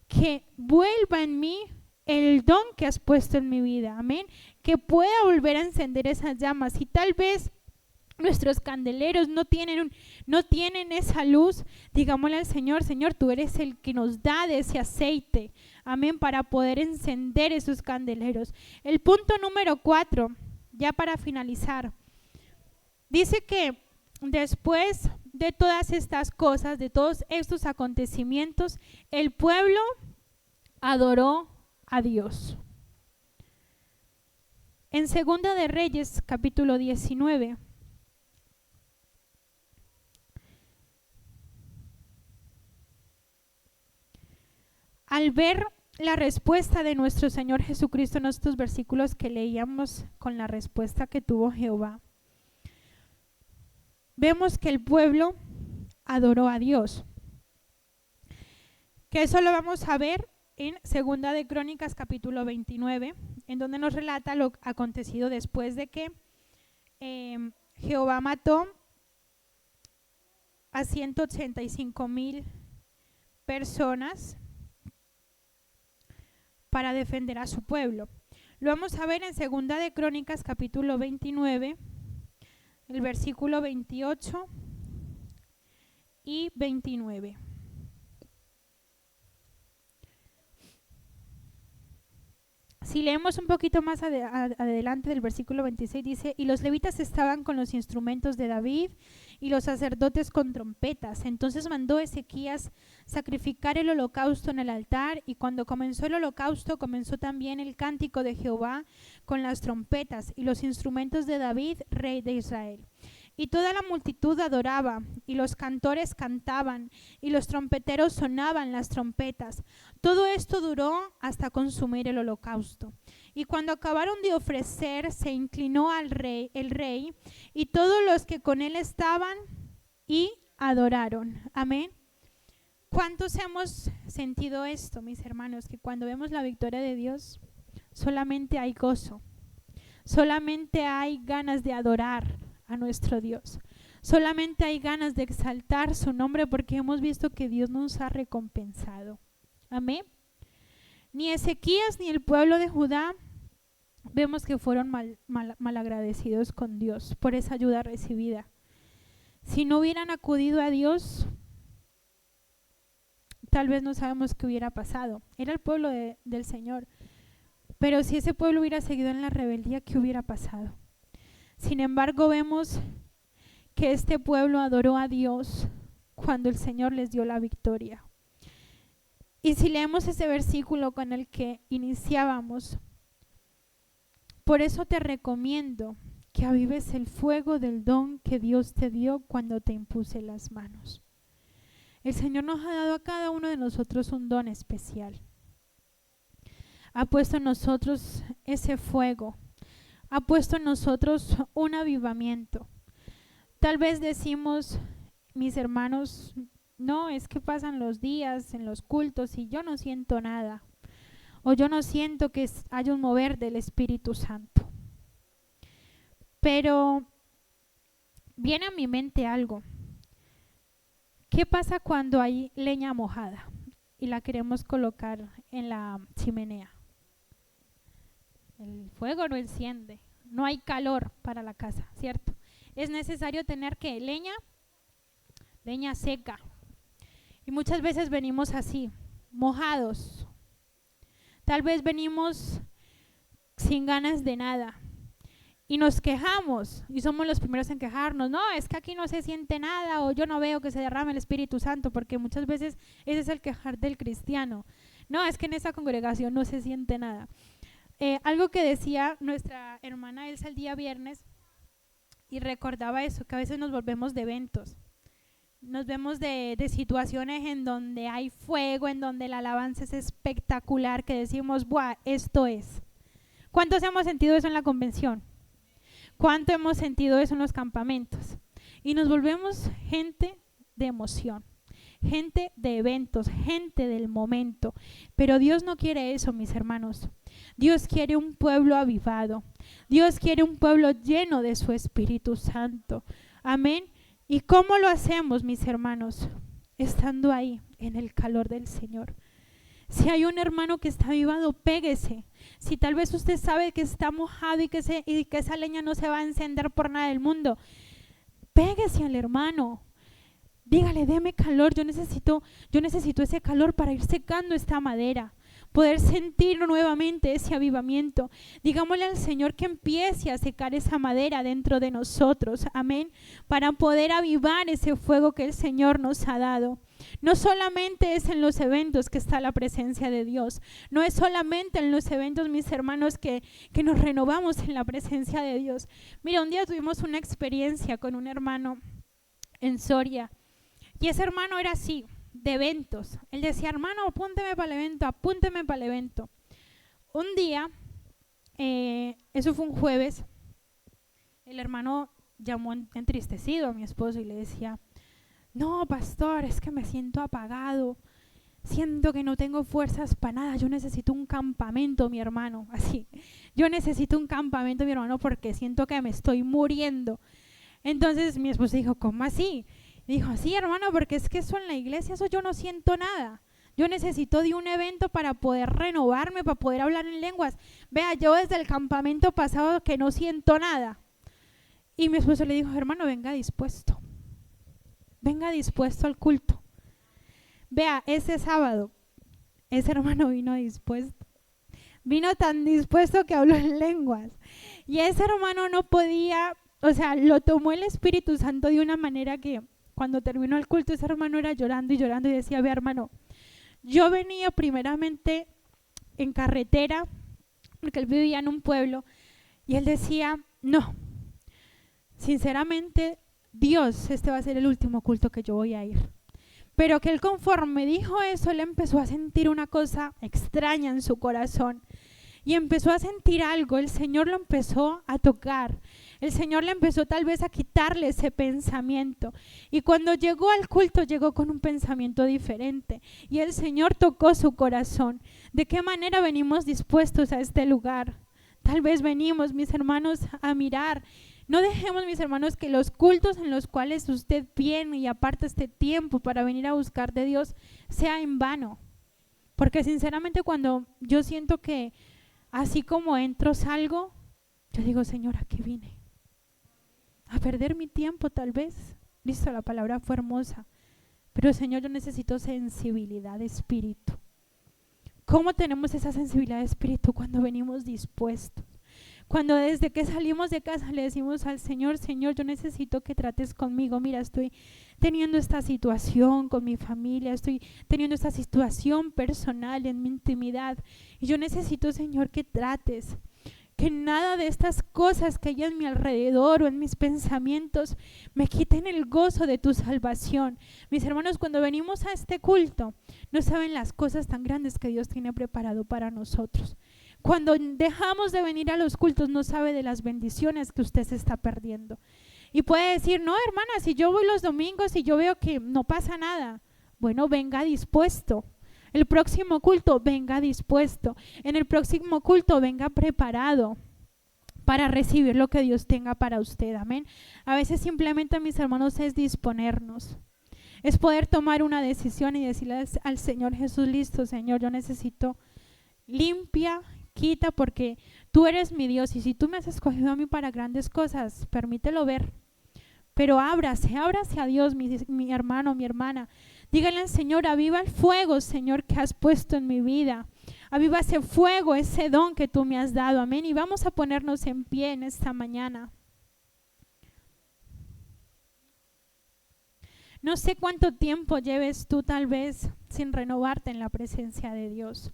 que vuelva en mí el don que has puesto en mi vida, amén, que pueda volver a encender esas llamas. Y tal vez nuestros candeleros no tienen esa luz, digámosle al Señor, Señor, tú eres el que nos da de ese aceite, amén, para poder encender esos candeleros. El punto número 4, ya para finalizar, dice que después de todas estas cosas, de todos estos acontecimientos, el pueblo adoró a Dios. En Segunda de Reyes, capítulo 19, al ver la respuesta de nuestro Señor Jesucristo en estos versículos que leíamos con la respuesta que tuvo Jehová, vemos que el pueblo adoró a Dios. Que eso lo vamos a ver en Segunda de Crónicas, capítulo 29, en donde nos relata lo acontecido después de que Jehová mató a 185,000 personas para defender a su pueblo. Lo vamos a ver en Segunda de Crónicas, capítulo 29, el versículo 28 y 29. Si leemos un poquito más adelante del versículo 26, dice: y los levitas estaban con los instrumentos de David y los sacerdotes con trompetas. Entonces mandó Ezequías sacrificar el holocausto en el altar, y cuando comenzó el holocausto, comenzó también el cántico de Jehová con las trompetas y los instrumentos de David, rey de Israel. Y toda la multitud adoraba, y los cantores cantaban, y los trompeteros sonaban las trompetas. Todo esto duró hasta consumir el holocausto. Y cuando acabaron de ofrecer, se inclinó el rey, y todos los que con él estaban, y adoraron. Amén. ¿Cuántos hemos sentido esto, mis hermanos? Que cuando vemos la victoria de Dios, solamente hay gozo, solamente hay ganas de adorar a nuestro Dios, solamente hay ganas de exaltar su nombre, porque hemos visto que Dios nos ha recompensado. Amén. Ni Ezequías ni el pueblo de Judá vemos que fueron mal agradecidos con Dios por esa ayuda recibida. Si no hubieran acudido a Dios, tal vez no sabemos qué hubiera pasado. Era el pueblo del Señor, pero si ese pueblo hubiera seguido en la rebeldía, ¿qué hubiera pasado? Sin embargo, vemos que este pueblo adoró a Dios cuando el Señor les dio la victoria. Y si leemos ese versículo con el que iniciábamos, por eso te recomiendo que avives el fuego del don que Dios te dio cuando te impuse las manos. El Señor nos ha dado a cada uno de nosotros un don especial. Ha puesto en nosotros ese fuego. Ha puesto en nosotros un avivamiento. Tal vez decimos, mis hermanos, no, es que pasan los días en los cultos y yo no siento nada, o yo no siento que haya un mover del Espíritu Santo. Pero viene a mi mente algo. ¿Qué pasa cuando hay leña mojada y la queremos colocar en la chimenea? El fuego no enciende, no hay calor para la casa, ¿cierto? Es necesario tener ¿qué? Leña seca. Y muchas veces venimos así, mojados. Tal vez venimos sin ganas de nada. Y nos quejamos, y somos los primeros en quejarnos. No, es que aquí no se siente nada, o yo no veo que se derrame el Espíritu Santo, porque muchas veces ese es el quejar del cristiano. No, es que en esa congregación no se siente nada. Algo que decía nuestra hermana Elsa el día viernes, y recordaba eso, que a veces nos volvemos de eventos, nos vemos de situaciones en donde hay fuego, en donde la alabanza es espectacular, que decimos, ¡buah, esto es! ¿Cuántos hemos sentido eso en la convención? ¿Cuánto hemos sentido eso en los campamentos? y nos volvemos gente de emoción, gente de eventos, gente del momento. Pero Dios no quiere eso, mis hermanos. Dios quiere un pueblo avivado. Dios quiere un pueblo lleno de su Espíritu Santo. Amén. ¿Y cómo lo hacemos, mis hermanos? Estando ahí, en el calor del Señor. Si hay un hermano que está avivado, péguese. Si tal vez usted sabe que está mojado y que esa leña no se va a encender por nada del mundo, péguese al hermano. Dígale, deme calor, yo necesito ese calor para ir secando esta madera, poder sentir nuevamente ese avivamiento. Digámosle al Señor que empiece a secar esa madera dentro de nosotros, amén, para poder avivar ese fuego que el Señor nos ha dado. No solamente es en los eventos que está la presencia de Dios, no es solamente en los eventos, mis hermanos, que nos renovamos en la presencia de Dios. Mira, un día tuvimos una experiencia con un hermano en Soria, y ese hermano era así, de eventos. Él decía, hermano, apúnteme para el evento. Un día, eso fue un jueves, el hermano llamó entristecido a mi esposo y le decía, no, pastor, es que me siento apagado, siento que no tengo fuerzas para nada, yo necesito un campamento, mi hermano, así. Yo necesito un campamento, mi hermano, porque siento que me estoy muriendo. Entonces mi esposo dijo, ¿cómo así? Dijo, sí, hermano, porque es que eso en la iglesia, eso yo no siento nada. Yo necesito de un evento para poder renovarme, para poder hablar en lenguas. Vea, yo desde el campamento pasado que no siento nada. Y mi esposo le dijo, hermano, venga dispuesto al culto. Vea, ese sábado, ese hermano vino dispuesto. Vino tan dispuesto que habló en lenguas. Y ese hermano no podía, o sea, lo tomó el Espíritu Santo de una manera que cuando terminó el culto, ese hermano era llorando y llorando y decía, ve hermano, yo venía primeramente en carretera, porque él vivía en un pueblo, y él decía, no, sinceramente, Dios, este va a ser el último culto que yo voy a ir. Pero que él conforme dijo eso, él empezó a sentir una cosa extraña en su corazón. Y empezó a sentir algo, el Señor lo empezó a tocar, el Señor le empezó tal vez a quitarle ese pensamiento. Y cuando llegó al culto, llegó con un pensamiento diferente. Y el Señor tocó su corazón. ¿De qué manera venimos dispuestos a este lugar? Tal vez venimos, mis hermanos, a mirar. No dejemos, mis hermanos, que los cultos en los cuales usted viene y aparta este tiempo para venir a buscar de Dios sea en vano. Porque sinceramente cuando yo siento que así como entro, salgo, yo digo, Señor, ¿a qué vine? A perder mi tiempo tal vez. Listo, la palabra fue hermosa. Pero Señor, yo necesito sensibilidad de espíritu. ¿Cómo tenemos esa sensibilidad de espíritu? Cuando venimos dispuestos. Cuando desde que salimos de casa le decimos al Señor, Señor, yo necesito que trates conmigo. Mira, estoy teniendo esta situación con mi familia, estoy teniendo esta situación personal en mi intimidad. Y yo necesito, Señor, que trates. Que nada de estas cosas que hay en mi alrededor o en mis pensamientos me quiten el gozo de tu salvación. Mis hermanos, cuando venimos a este culto, no saben las cosas tan grandes que Dios tiene preparado para nosotros. Cuando dejamos de venir a los cultos, no sabe de las bendiciones que usted se está perdiendo. Y puede decir, no, hermana, si yo voy los domingos y yo veo que no pasa nada. Bueno, venga dispuesto. El próximo culto, venga dispuesto. En el próximo culto, venga preparado para recibir lo que Dios tenga para usted. Amén. A veces simplemente, mis hermanos, es disponernos. Es poder tomar una decisión y decirle al Señor Jesús, listo, Señor, yo necesito limpia, quita, porque tú eres mi Dios. Y si tú me has escogido a mí para grandes cosas, permítelo ver. Pero ábrase a Dios, mi hermano, mi hermana. Díganle al Señor, aviva el fuego, Señor, que has puesto en mi vida. Aviva ese fuego, ese don que tú me has dado. Amén. Y vamos a ponernos en pie en esta mañana. No sé cuánto tiempo lleves tú tal vez sin renovarte en la presencia de Dios.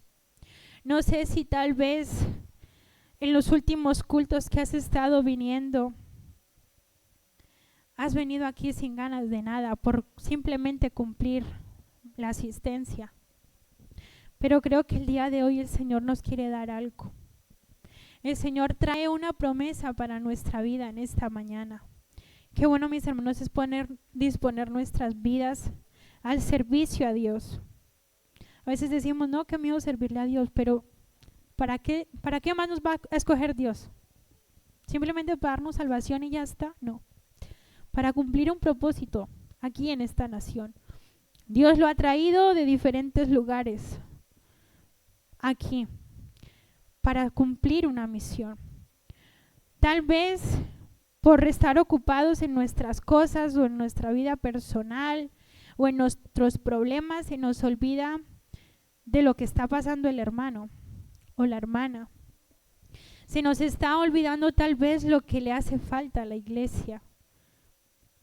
No sé si tal vez en los últimos cultos que has estado viniendo, has venido aquí sin ganas de nada, por simplemente cumplir la asistencia. Pero creo que el día de hoy el Señor nos quiere dar algo. El Señor trae una promesa para nuestra vida en esta mañana. Qué bueno, mis hermanos, es disponer nuestras vidas al servicio a Dios. A veces decimos, no, qué miedo servirle a Dios, pero ¿para qué más nos va a escoger Dios? ¿Simplemente para darnos salvación y ya está? No. Para cumplir un propósito aquí en esta nación. Dios lo ha traído de diferentes lugares aquí para cumplir una misión. Tal vez por estar ocupados en nuestras cosas o en nuestra vida personal o en nuestros problemas se nos olvida de lo que está pasando el hermano o la hermana. Se nos está olvidando tal vez lo que le hace falta a la iglesia.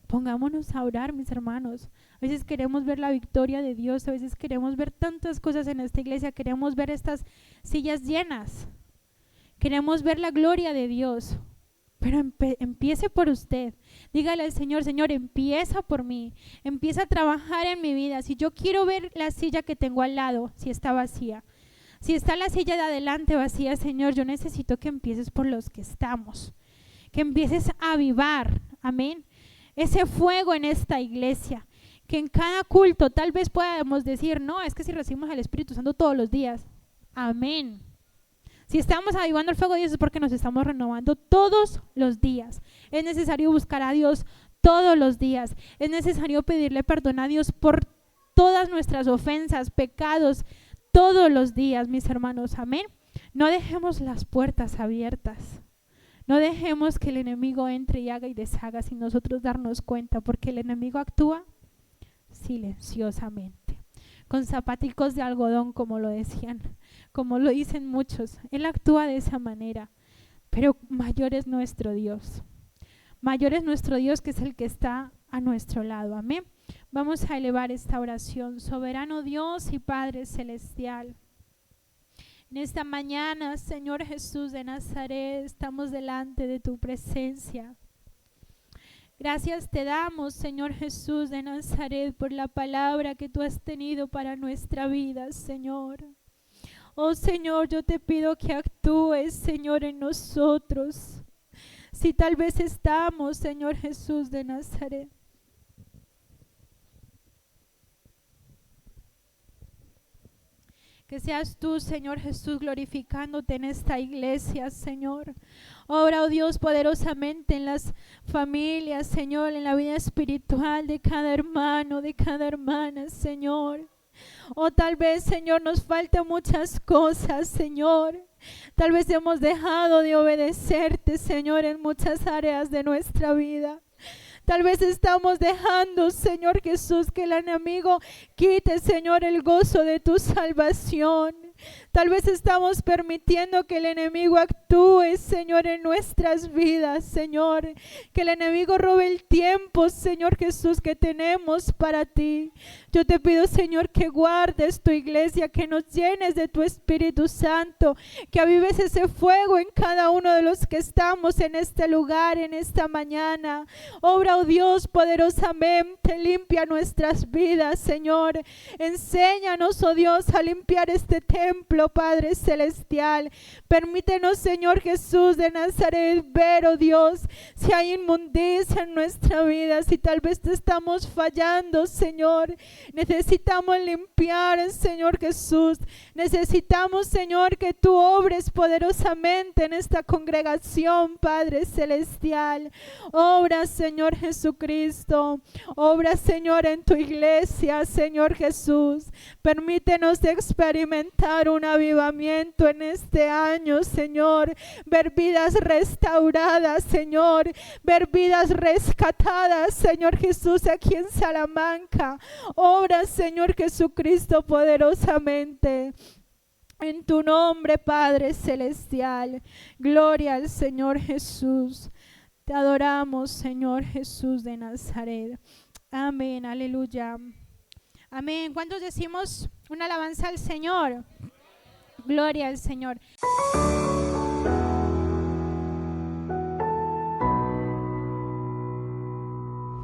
Pongámonos a orar, mis hermanos. A veces queremos ver la victoria de Dios, a veces queremos ver tantas cosas en esta iglesia, queremos ver estas sillas llenas, queremos ver la gloria de Dios, pero empiece por usted. Dígale al Señor, Señor, empieza por mí, empieza a trabajar en mi vida. Si yo quiero ver la silla que tengo al lado, si está vacía, si está la silla de adelante vacía, Señor, yo necesito que empieces por los que estamos, que empieces a avivar, amén, ese fuego en esta iglesia, que en cada culto tal vez podamos decir, no, es que si recibimos al Espíritu Santo todos los días, amén. Si estamos avivando el fuego de Dios es porque nos estamos renovando todos los días. Es necesario buscar a Dios todos los días. Es necesario pedirle perdón a Dios por todas nuestras ofensas, pecados, todos los días, mis hermanos, amén. No dejemos las puertas abiertas. No dejemos que el enemigo entre y haga y deshaga sin nosotros darnos cuenta, porque el enemigo actúa silenciosamente, con zapaticos de algodón, como lo decían, como lo dicen muchos. Él actúa de esa manera, pero mayor es nuestro Dios. Mayor es nuestro Dios, que es el que está a nuestro lado, amén. Vamos a elevar esta oración. Soberano Dios y Padre Celestial, en esta mañana, Señor Jesús de Nazaret, estamos delante de tu presencia. Gracias te damos, Señor Jesús de Nazaret, por la palabra que tú has tenido para nuestra vida, Señor. Oh Señor, yo te pido que actúes, Señor, en nosotros. Si tal vez estamos, Señor Jesús de Nazaret, que seas tú, Señor Jesús, glorificándote en esta iglesia, Señor. Obra, oh Dios, poderosamente en las familias, Señor, en la vida espiritual de cada hermano, de cada hermana, Señor. O tal vez, Señor, nos faltan muchas cosas, Señor. Tal vez hemos dejado de obedecerte, Señor, en muchas áreas de nuestra vida. Tal vez estamos dejando, Señor Jesús, que el enemigo quite, Señor, el gozo de tu salvación. Tal vez estamos permitiendo que el enemigo actúe, Señor, en nuestras vidas, Señor. Que el enemigo robe el tiempo, Señor Jesús, que tenemos para ti. Yo te pido, Señor, que guardes tu iglesia, que nos llenes de tu Espíritu Santo, que avives ese fuego en cada uno de los que estamos en este lugar, en esta mañana. Obra, oh Dios, poderosamente, limpia nuestras vidas, Señor. Enséñanos, oh Dios, a limpiar este templo, Padre Celestial. Permítenos, Señor Jesús de Nazaret, ver, oh Dios, si hay inmundicia en nuestra vida, si tal vez te estamos fallando, Señor. Necesitamos limpiar, Señor Jesús. Necesitamos, Señor, que tú obres poderosamente en esta congregación, Padre Celestial. Obra, Señor Jesucristo. Obra, Señor, en tu iglesia, Señor Jesús. Permítenos experimentar un avivamiento en este año, Señor. Ver vidas restauradas, Señor. Ver vidas rescatadas, Señor Jesús, aquí en Salamanca. Obra, Señor Jesucristo, poderosamente. En tu nombre, Padre Celestial. Gloria al Señor Jesús. Te adoramos, Señor Jesús de Nazaret. Amén, aleluya. Amén. ¿Cuántos decimos una alabanza al Señor? Gloria al Señor.